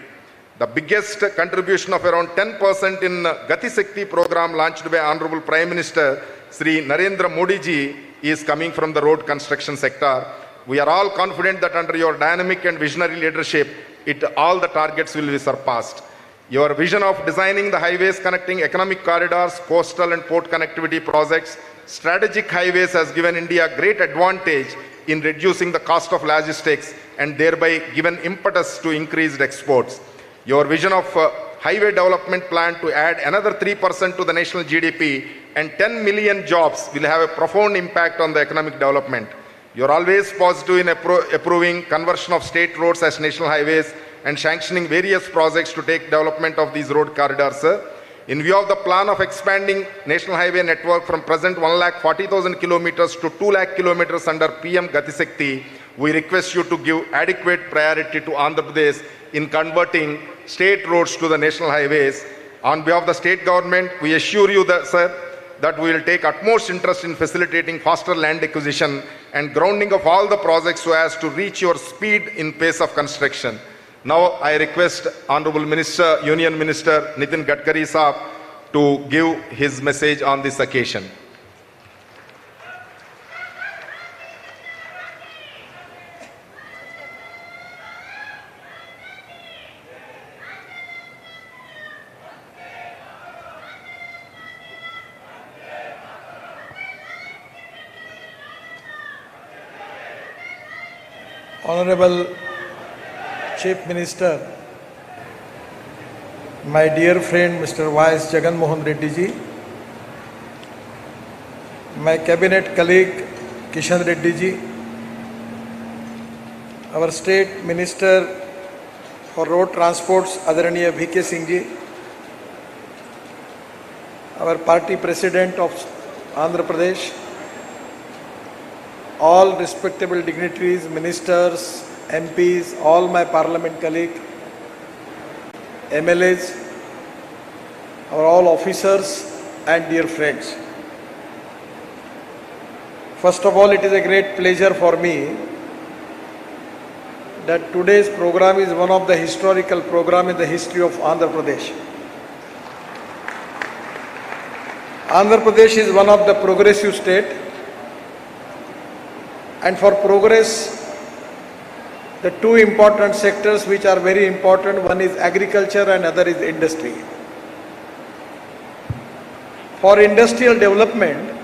S7: The biggest contribution of around 10% in Gati Shakti program launched by Honorable Prime Minister Sri Narendra Modi ji is coming from the road construction sector. We are all confident that under your dynamic and visionary leadership, all the targets will be surpassed. Your vision of designing the highways connecting economic corridors, coastal and port connectivity projects, strategic highways has given India great advantage in reducing the cost of logistics and thereby given impetus to increased exports. Your vision of highway development plan to add another 3% to the national GDP and 10 million jobs will have a profound impact on the economic development. You are always positive in approving conversion of state roads as national highways and sanctioning various projects to take development of these road corridors. In view of the plan of expanding national highway network from present 1,40,000 kilometers to 2 lakh kilometers under PM Gati Shakti, we request you to give adequate priority to Andhra Pradesh in converting state roads to the national highways. On behalf of the state government, we assure you that, sir, that we will take utmost interest in facilitating faster land acquisition and grounding of all the projects so as to reach your speed in pace of construction. Now I request Honorable Minister, Union Minister Nitin Gadkari Saab to give his message on this occasion.
S12: Honorable Chief Minister, my dear friend Mr. Y.S. Jagan Mohan Reddy ji, my cabinet colleague Kishan Reddy ji, our State Minister for Road Transports Adaraniya V.K. Singh ji, our party President of Andhra Pradesh, all respectable dignitaries, ministers, MPs, all my parliament colleagues, MLAs, our all officers and dear friends. First of all, it is a great pleasure for me that today's program is one of the historical programs in the history of Andhra Pradesh. Andhra Pradesh is one of the progressive states, and for progress, the two important sectors which are very important, one is agriculture and other is industry. For industrial development,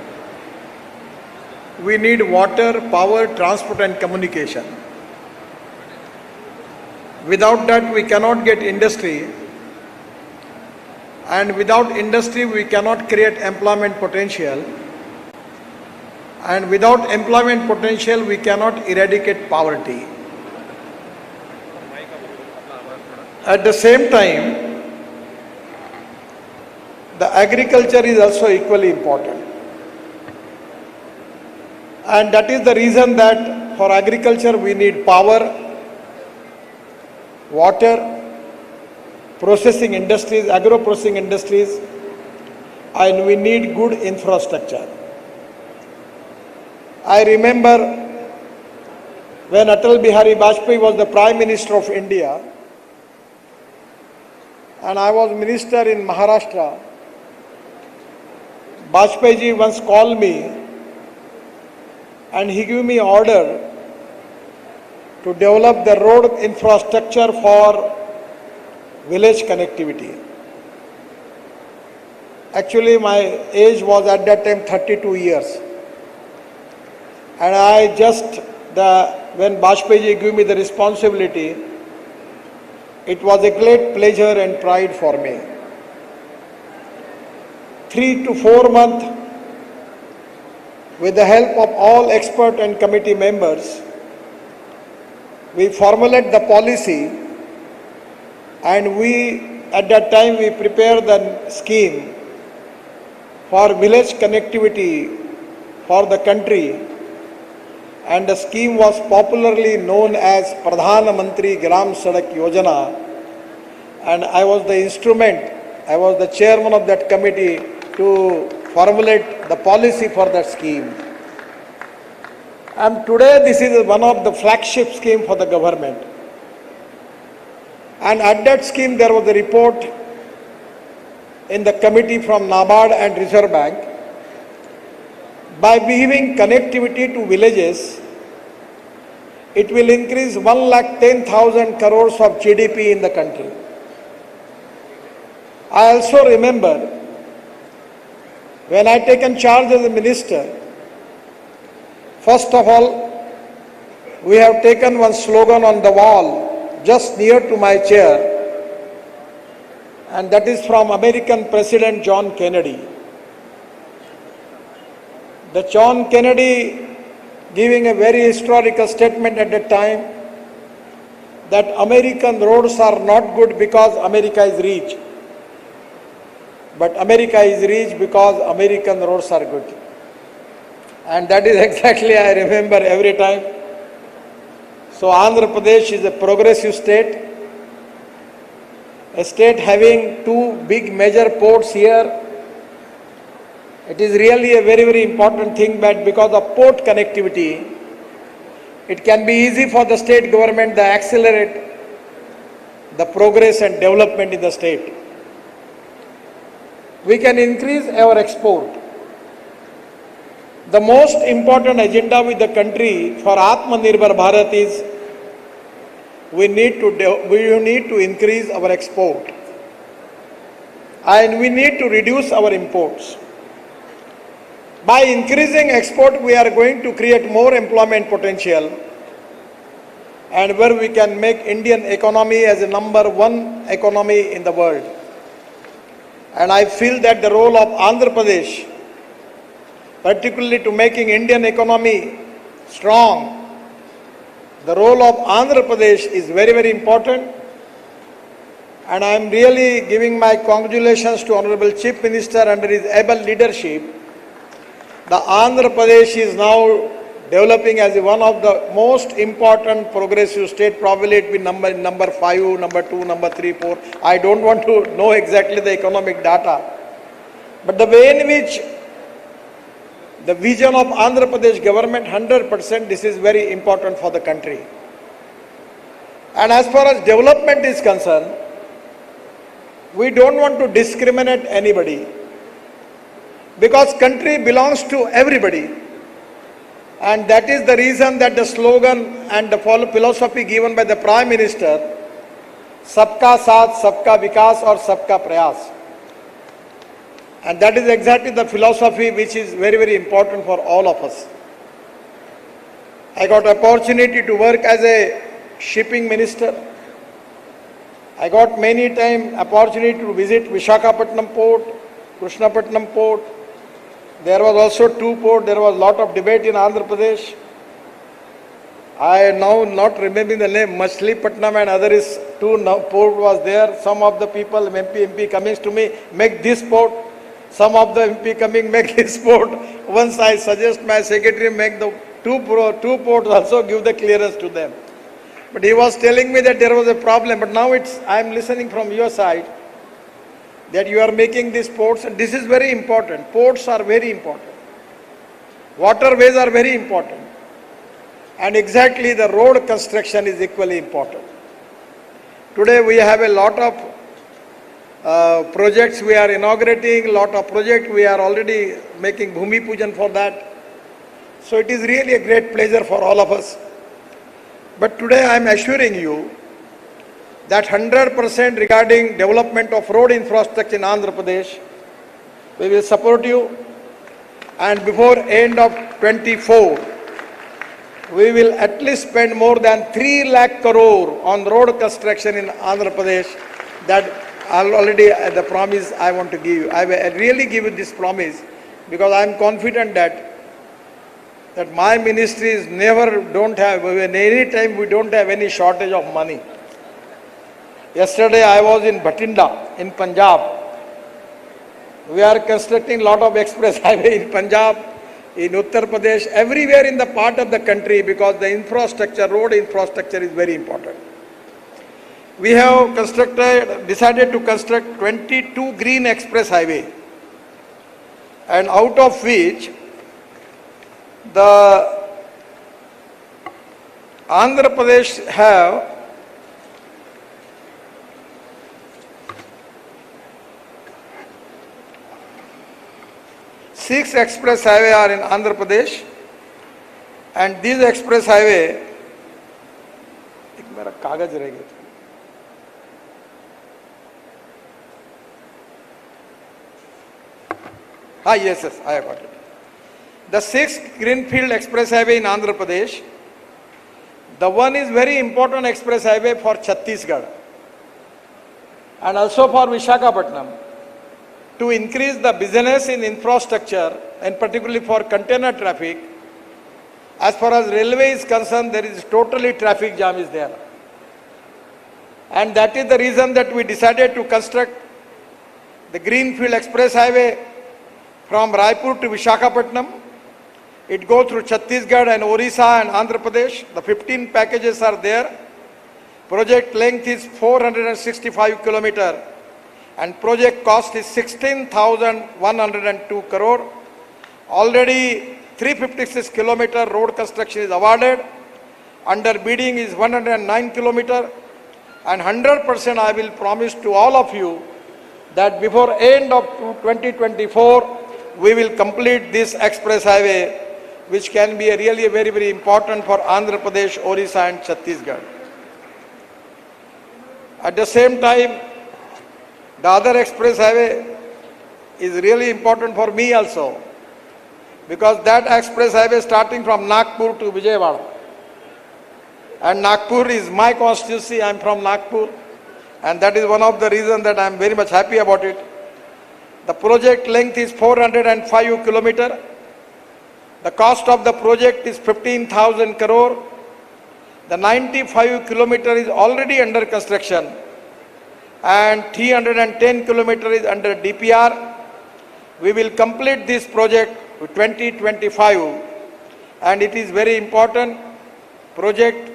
S12: we need water, power, transport and communication. Without that, we cannot get industry, and without industry, we cannot create employment potential. And without employment potential, we cannot eradicate poverty. At the same time, the agriculture is also equally important. And that is the reason that for agriculture we need power, water, processing industries, agro-processing industries, and we need good infrastructure. I remember when Atal Bihari Vajpayee was the Prime Minister of India and I was Minister in Maharashtra, Vajpayee ji once called me and he gave me order to develop the road infrastructure for village connectivity. Actually, my age was at that time 32 years. And I when Vajpayee ji gave me the responsibility, it was a great pleasure and pride for me. 3 to 4 months, with the help of all expert and committee members, we formulated the policy, and at that time we prepared the scheme for village connectivity for the country. and the scheme was popularly known as Pradhan Mantri Gram Sadak Yojana, and I was the chairman of that committee to formulate the policy for that scheme. And today this is one of the flagship scheme for the government. And at that scheme there was a report in the committee from NABARD and Reserve Bank. By giving connectivity to villages, it will increase 1,10,000 crores of GDP in the country. I also remember when I taken charge as a minister, first of all, we have taken one slogan on the wall just near to my chair, and that is from American President John Kennedy. The John Kennedy giving a very historical statement at that time that American roads are not good because America is rich, but America is rich because American roads are good. And that is exactly I remember every time. So Andhra Pradesh is a progressive state, a state having two big major ports here. It is really a very, very important thing, but because of port connectivity, it can be easy for the state government to accelerate the progress and development in the state. We can increase our export. The most important agenda with the country for Atmanirbhar Bharat is we need to increase our export, and we need to reduce our imports. By increasing export, we are going to create more employment potential, and where we can make Indian economy as a #1 economy in the world. And I feel that the role of Andhra Pradesh, particularly to making Indian economy strong, the role of Andhra Pradesh is very, very important. And I am really giving my congratulations to Honorable Chief Minister under his able leadership. The Andhra Pradesh is now developing as one of the most important progressive state. Probably it will be number 5, number 2, number 3, 4. I don't want to know exactly the economic data. But the way in which the vision of Andhra Pradesh government, 100%, this is very important for the country. And as far as development is concerned, we don't want to discriminate anybody, because country belongs to everybody. And that is the reason that the slogan and the philosophy given by the Prime Minister, Sabka Saath, Sabka Vikas or Sabka Prayas. And that is exactly the philosophy which is very, very important for all of us. I got opportunity to work as a shipping minister. I got many times opportunity to visit Visakhapatnam port, Krishnapatnam port. There was also 2 ports. There was a lot of debate in Andhra Pradesh. I now not remembering the name, Machilipatnam and other is 2 port was there. Some of the people, MP coming to me, make this port. Some of the MP coming, make this port. Once I suggest my secretary make the 2 ports also, give the clearance to them. But he was telling me that there was a problem. But now I am listening from your side that you are making these ports, and this is very important. Ports are very important. Waterways are very important. And exactly the road construction is equally important. Today we have a lot of projects we are inaugurating, lot of projects we are already making Bhumi Pujan for that. So it is really a great pleasure for all of us. But today I am assuring you that 100% regarding development of road infrastructure in Andhra Pradesh, we will support you, and before end of 24, we will at least spend more than 3 lakh crore on road construction in Andhra Pradesh. That already the promise I want to give you. I will really give you this promise, because I am confident that my ministry is never don't have, any time we don't have any shortage of money. Yesterday I was in Bhatinda in Punjab. We are constructing lot of express highway in Punjab. in Uttar Pradesh, everywhere in the part of the country, because the infrastructure, road infrastructure is very important. We have decided to construct 22 green express highway, and out of which the Andhra Pradesh have 6 express highway are in Andhra Pradesh, and these express highway, एक मेरा कागज रह गया था. Yes, I have got it. The 6 greenfield express highway in Andhra Pradesh. The one is very important express highway for Chhattisgarh and also for Visakhapatnam, to increase the business in infrastructure and particularly for container traffic. As far as railway is concerned, there is totally traffic jam is there. And that is the reason that we decided to construct the Greenfield Express Highway from Raipur to Visakhapatnam. It goes through Chhattisgarh and Orissa and Andhra Pradesh. The 15 packages are there. Project length is 465 kilometers and project cost is 16,102 crore. Already 356 kilometer road construction is awarded. Under bidding is 109 kilometer, and 100% I will promise to all of you that before end of 2024 we will complete this express highway, which can be really very, very important for Andhra Pradesh, Orissa and Chhattisgarh. At the same time, the other express highway is really important for me also, because that express highway starting from Nagpur to Vijayawada, and Nagpur is my constituency. I am from Nagpur, and that is one of the reasons that I am very much happy about it. The project length is 405 kilometers. The cost of the project is 15,000 crore. The 95 kilometers is already under construction and 310 kilometers is under DPR. We will complete this project in 2025, and it is very important project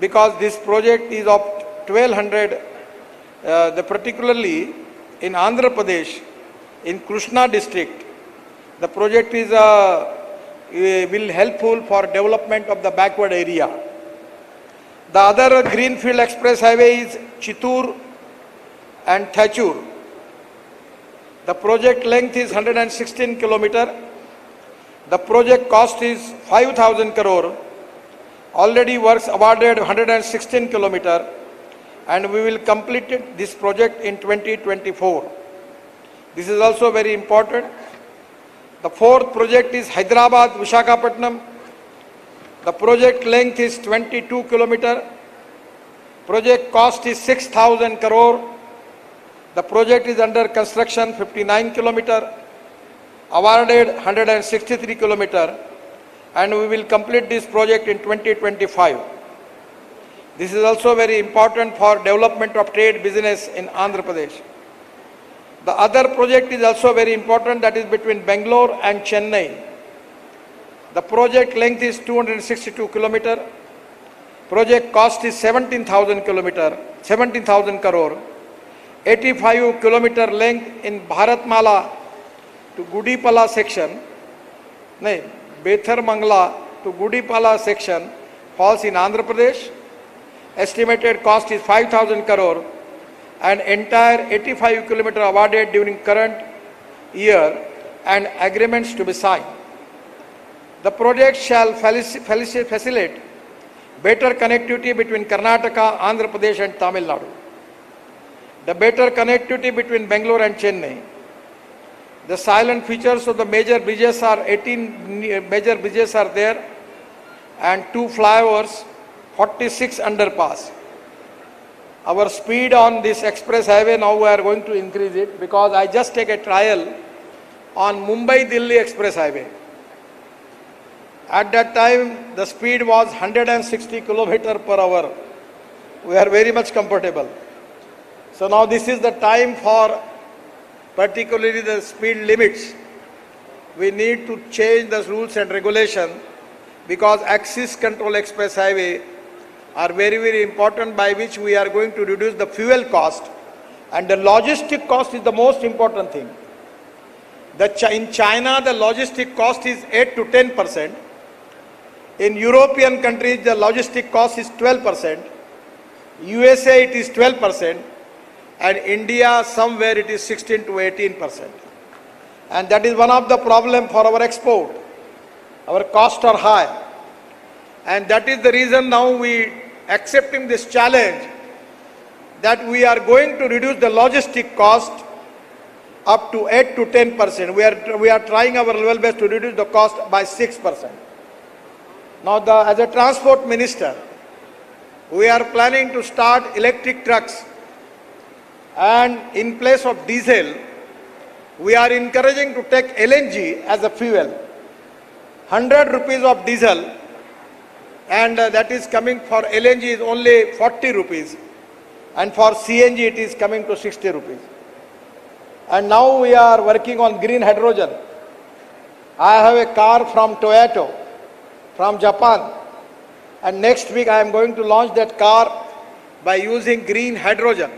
S12: because this project is of 1200, particularly in Andhra Pradesh, in Krishna district. The project is will helpful for development of the backward area. The other Greenfield Express Highway is Chittoor and Thachur. The project length is 116 kilometers. The project cost is 5,000 crore. Already works awarded 116 kilometers, and we will complete this project in 2024. This is also very important. The fourth project is Hyderabad Visakhapatnam. The project length is 22 kilometers. Project cost is 6,000 crore. The project is under construction 59 kilometers. Awarded 163 kilometers, and we will complete this project in 2025. This is also very important for development of trade business in Andhra Pradesh. The other project is also very important, that is between Bangalore and Chennai. The project length is 262 kilometers. Project cost is 17,000 crore. 85 kilometer length in Bharatmala to Gudipala section. Bethar Mangla to Gudipala section falls in Andhra Pradesh. Estimated cost is 5,000 crore. And entire 85 kilometer awarded during current year and agreements to be signed. The project shall facilitate better connectivity between Karnataka, Andhra Pradesh and Tamil Nadu. The better connectivity between Bangalore and Chennai. The silent features of the major bridges are 18 major bridges are there, and 2 flyovers, 46 underpass. Our speed on this express highway now we are going to increase it, because I just take a trial on Mumbai-Delhi express highway. At that time the speed was 160 kilometers per hour. We are very much comfortable. So now this is the time for particularly the speed limits. we need to change the rules and regulation, because Axis Control Express Highway are very, very important, by which we are going to reduce the fuel cost, and the logistic cost is the most important thing. In China, the logistic cost is 8 to 10%. In European countries, the logistic cost is 12%. USA, it is 12%. And India, somewhere it is 16 to 18%. And that is one of the problems for our export. Our costs are high. And that is the reason now we accepting this challenge, that we are going to reduce the logistic cost up to 8 to 10%. We are trying our level best to reduce the cost by 6%. Now, as a transport minister, we are planning to start electric trucks, and in place of diesel, we are encouraging to take LNG as a fuel. 100 rupees of diesel, and that is coming for LNG is only 40 rupees, and for CNG it is coming to 60 rupees. And now we are working on green hydrogen. I have a car from Toyota, from Japan, and next week I am going to launch that car by using green hydrogen,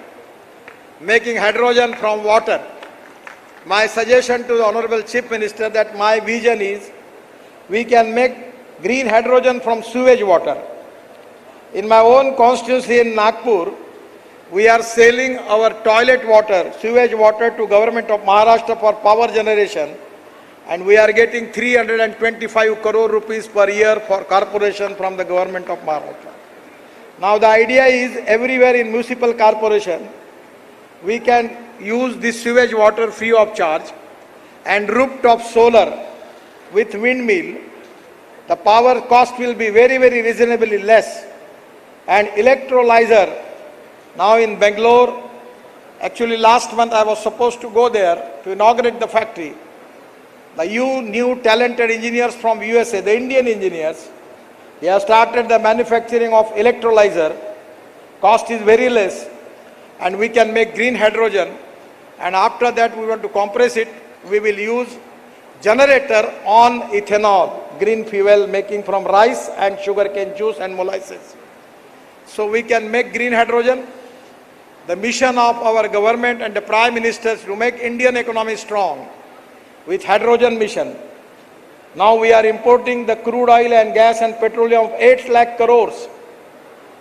S12: making hydrogen from water. My suggestion to the Honorable Chief Minister, that my vision is we can make green hydrogen from sewage water. In my own constituency in Nagpur, we are selling our toilet water, sewage water, to Government of Maharashtra for power generation, and we are getting 325 crore rupees per year for corporation from the Government of Maharashtra. Now the idea is, everywhere in municipal corporation, we can use this sewage water free of charge, and rooftop solar with windmill, the power cost will be very, very reasonably less. And electrolyzer, now in Bangalore, actually last month I was supposed to go there to inaugurate the factory. The new talented engineers from USA, the Indian engineers, they have started the manufacturing of electrolyzer. Cost is very less, and we can make green hydrogen, and after that we want to compress it. We will use generator on ethanol, green fuel making from rice and sugarcane juice and molasses. So we can make green hydrogen. The mission of our government and the Prime Minister to make Indian economy strong with hydrogen mission. Now we are importing the crude oil and gas and petroleum of 8 lakh crores.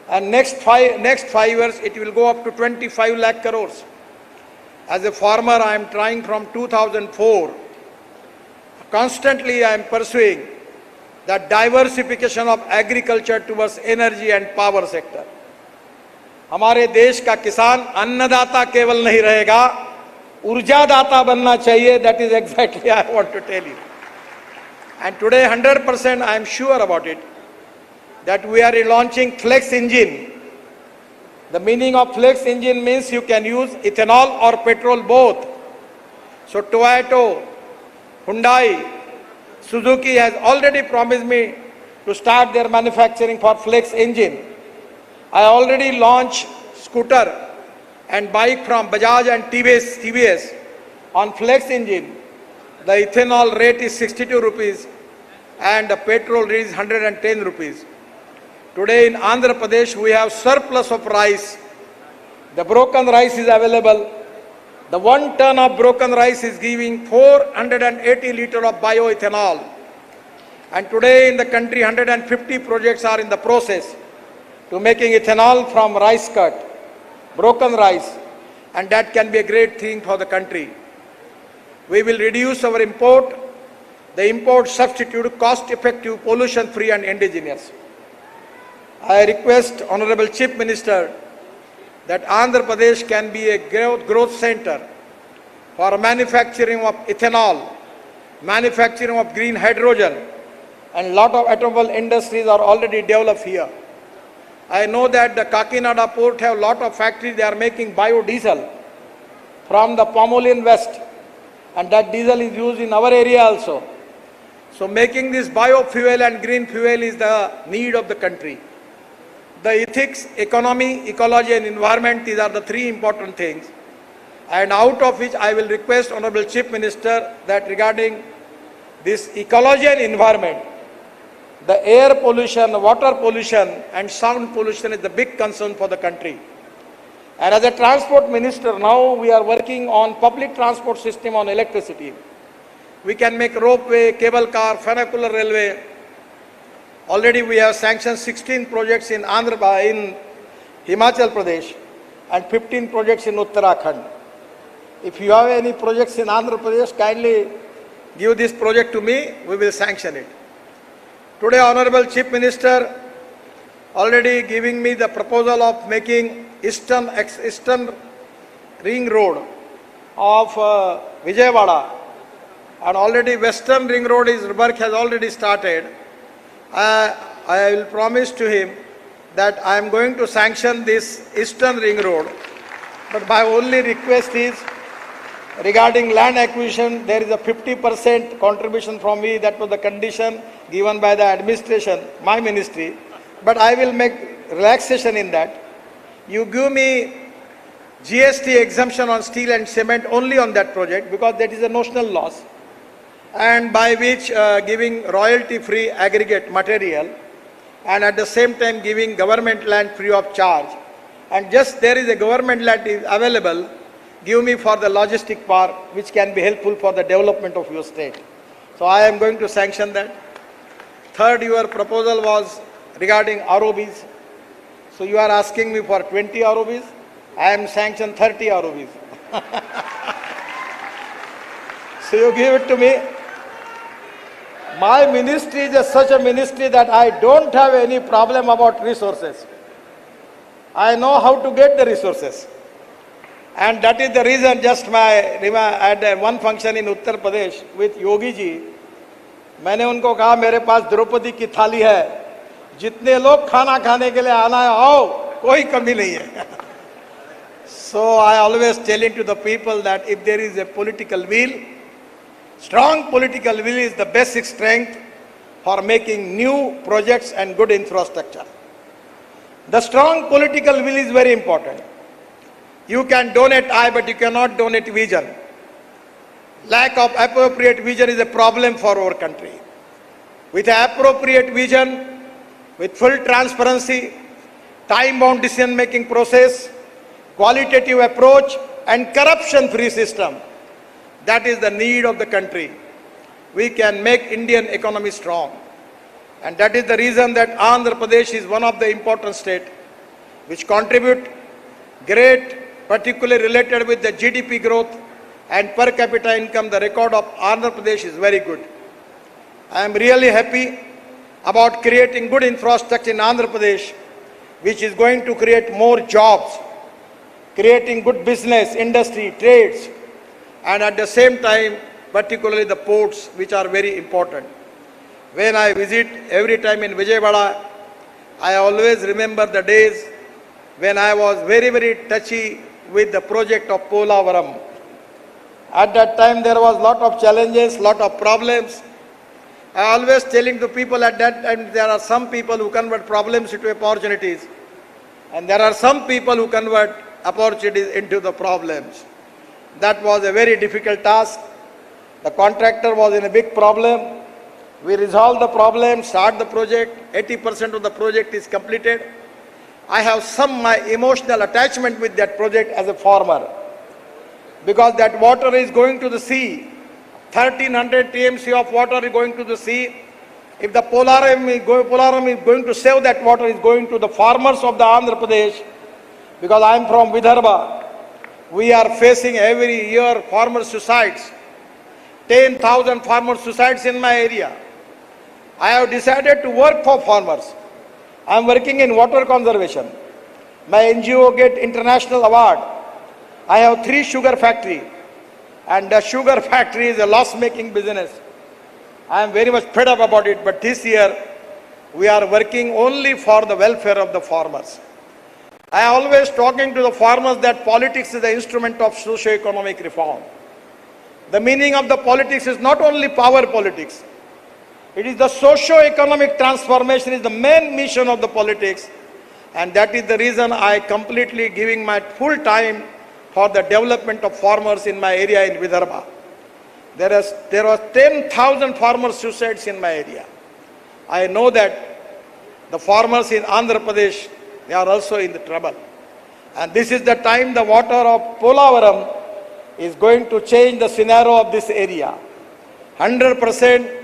S12: And next five years it will go up to 25 lakh crores. As a farmer, I am trying from 2004. Constantly I am pursuing that diversification of agriculture towards energy and power sector. हमारे देश का किसान अन्नदाता केवल नहीं रहेगा, ऊर्जादाता बनना चाहिए. That is exactly I want to tell you. And today 100% I am sure about it, that we are launching flex engine. The meaning of flex engine means you can use ethanol or petrol both. So Toyota, Hyundai, Suzuki has already promised me to start their manufacturing for flex engine. I already launched scooter and bike from Bajaj and TVS on flex engine. The ethanol rate is 62 rupees and the petrol rate is 110 rupees. Today in Andhra Pradesh we have surplus of rice. The broken rice is available. The 1 ton of broken rice is giving 480 liters of bioethanol. And today in the country 150 projects are in the process to making ethanol from rice cut, broken rice, and that can be a great thing for the country. We will reduce our import, the import substitute cost-effective, pollution-free and indigenous. I request Honorable Chief Minister that Andhra Pradesh can be a growth center for manufacturing of ethanol, manufacturing of green hydrogen, and lot of automobile industries are already developed here. I know that the Kakinada port have lot of factories, they are making biodiesel from the Pomolian West, and that diesel is used in our area also. So making this biofuel and green fuel is the need of the country. The ethics, economy, ecology and environment, these are the three important things. And out of which I will request Honorable Chief Minister that regarding this ecology and environment, the air pollution, water pollution and sound pollution is the big concern for the country. And as a transport minister, now we are working on public transport system on electricity. We can make ropeway, cable car, funicular railway. Already we have sanctioned 16 projects in in Himachal Pradesh and 15 projects in Uttarakhand. If you have any projects in Andhra Pradesh, kindly give this project to me, we will sanction it. Today, Honorable Chief Minister already giving me the proposal of making Eastern Ring Road of Vijayawada, and already Western Ring Road work has already started. I will promise to him that I am going to sanction this Eastern Ring Road, but my only request is regarding land acquisition, there is a 50% contribution from me. That was the condition given by the administration, my ministry. But I will make relaxation in that. You give me GST exemption on steel and cement only on that project, because that is a notional loss, and by which giving royalty-free aggregate material, and at the same time giving government land free of charge. And just there is a government land is available, give me for the logistic part, which can be helpful for the development of your state. So I am going to sanction that. Third, your proposal was regarding ROBs. So you are asking me for 20 ROBs. I am sanctioned 30 ROBs. So you give it to me. My ministry is such a ministry that I don't have any problem about resources. I know how to get the resources. And that is the reason just I had one function in Uttar Pradesh with Yogi ji. मैंने उनको कहा मेरे पास द्रौपदी की थाली है, जितने लोग खाना खाने के लिए आना है आओ, कोई कमी नहीं है. So I always telling to the people that if there is a political will, strong political will is the basic strength for making new projects and good infrastructure. The strong political will is very important. You can donate eye, but you cannot donate vision. Lack of appropriate vision is a problem for our country. With appropriate vision, with full transparency, time-bound decision-making process, qualitative approach, and corruption-free system, that is the need of the country. We can make Indian economy strong. And that is the reason that Andhra Pradesh is one of the important states which contribute great, particularly related with the GDP growth and per capita income. The record of Andhra Pradesh is very good. I am really happy about creating good infrastructure in Andhra Pradesh, which is going to create more jobs, creating good business, industry, trades, and at the same time, particularly the ports, which are very important. When I visit every time in Vijayawada, I always remember the days when I was very, very touchy with the project of Polavaram. At that time, there was lot of challenges, lot of problems. I always telling the people at that time, there are some people who convert problems into opportunities, and there are some people who convert opportunities into the problems. That was a very difficult task. The contractor was in a big problem. We resolved the problem, start the project. 80% of the project is completed. I have some my emotional attachment with that project as a farmer, because that water is going to the sea. 1300 TMC of water is going to the sea. If the Polaram is going to save that water, is going to the farmers of the Andhra Pradesh, because I am from Vidarbha. We are facing every year farmer suicides. 10,000 farmer suicides in my area. I have decided to work for farmers. I am working in water conservation. My NGO get international award. I have 3 sugar factory, and the sugar factory is a loss-making business. I am very much fed up about it, but this year we are working only for the welfare of the farmers. I am always talking to the farmers that politics is the instrument of socio-economic reform. The meaning of the politics is not only power politics. It is the socio-economic transformation is the main mission of the politics, and that is the reason I completely giving my full time for the development of farmers in my area in Vidarbha. there was 10,000 farmer suicides in my area. I know that the farmers in Andhra Pradesh, they are also in the trouble. And this is the time the water of Polavaram is going to change the scenario of this area. 100%,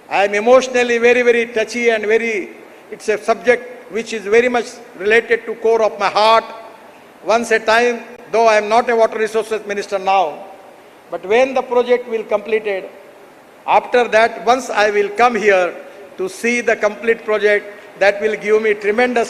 S12: I am emotionally very, very touchy and it's a subject which is very much related to core of my heart. Once a time, though I am not a water resources minister now, but when the project will completed, after that, once I will come here to see the complete project, that will give me tremendous